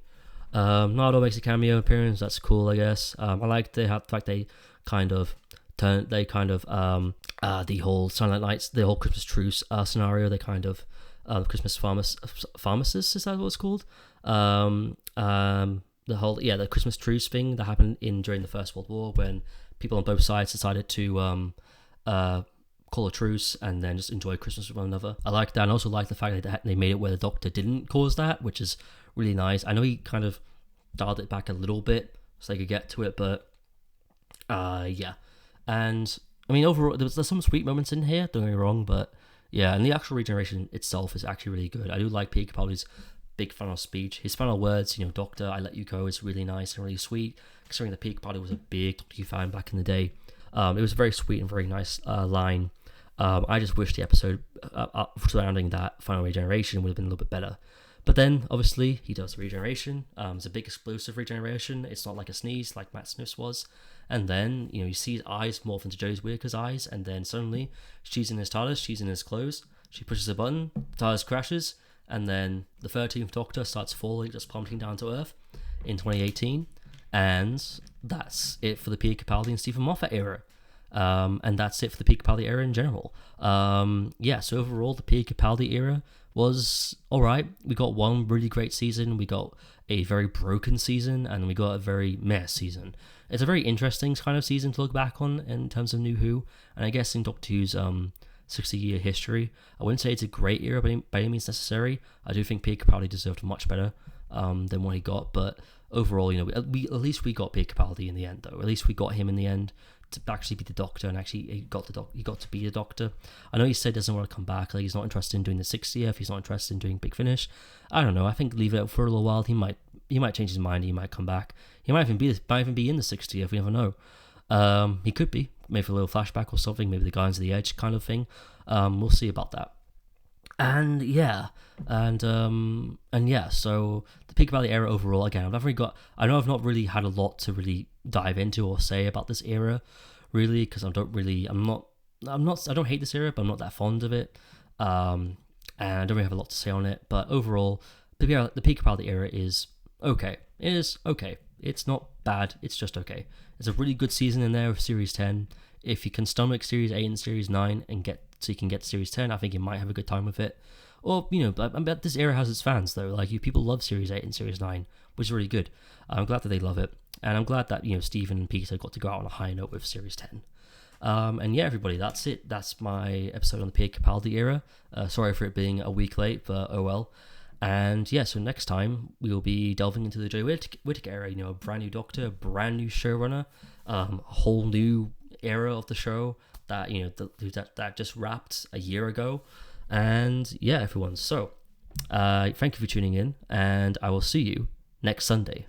Nardo makes a cameo appearance. That's cool, I guess. I like the fact they kind of the whole Silent Nights, the whole Christmas truce scenario. They kind of Christmas pharmacist, is that what it's called? The Christmas truce thing that happened during the First World War, when people on both sides decided to call a truce and then just enjoy Christmas with one another. I like that, and also like the fact that they made it where the Doctor didn't cause that, which is really nice. I know he kind of dialed it back a little bit so they could get to it, but yeah. And I mean, overall, there's some sweet moments in here, don't get me wrong, but yeah, and the actual regeneration itself is actually really good. I do like Peter Capaldi's big final speech. His final words, Doctor, I let you go, is really nice and really sweet, considering that Peter Capaldi was a big Doctor Who fan back in the day. It was a very sweet and very nice line. I just wish the episode surrounding that final regeneration would have been a little bit better. But then, obviously, he does the regeneration. It's a big explosive regeneration. It's not like a sneeze like Matt Smith's was. And then, you see his eyes morph into Jodie Whittaker's eyes, and then suddenly, she's in his TARDIS, she's in his clothes, she pushes a button, the TARDIS crashes, and then the 13th Doctor starts falling, just plummeting down to Earth in 2018. And that's it for the Peter Capaldi and Stephen Moffat era. And that's it for the Peter Capaldi era in general. So overall, the Peter Capaldi era was alright. We got one really great season, we got a very broken season, and we got a very meh season. It's a very interesting kind of season to look back on in terms of New Who, and I guess in Doctor Who's 60-year history. I wouldn't say it's a great era by any means necessary. I do think Peter Capaldi deserved much better than what he got, but overall, at least we got Peter Capaldi in the end, though. At least we got him in the end to actually be the Doctor, and actually he got to be the Doctor. I know he said he doesn't want to come back, like he's not interested in doing the 60th, he's not interested in doing Big Finish. I don't know, I think leave it for a little while. He might change his mind, he might come back. He might even be in the 60th, we never know. He could be, maybe for a little flashback or something, maybe the Guardians of the Edge kind of thing. We'll see about that. And yeah, so the Peter Capaldi era overall, again, I know I've not really had a lot to really dive into or say about this era, really, because I don't hate this era, but I'm not that fond of it, and I don't really have a lot to say on it. But overall, the Peter Capaldi era is okay. It is okay. It's not bad. It's just okay. There's a really good season in there with Series 10. If you can stomach Series 8 and Series 9 and you can get to Series 10, I think you might have a good time with it. Or, I bet this era has its fans, though. Like, people love Series 8 and Series 9, which is really good. I'm glad that they love it. And I'm glad that, Stephen and Peter got to go out on a high note with Series 10. And yeah, everybody, that's it. That's my episode on the Peter Capaldi era. Sorry for it being a week late, but oh well. And yeah, so next time we'll be delving into the Jodie Whittaker era. A brand new Doctor, a brand new showrunner, a whole new era of the show that that just wrapped a year ago. And yeah, everyone. So thank you for tuning in, and I will see you next Sunday.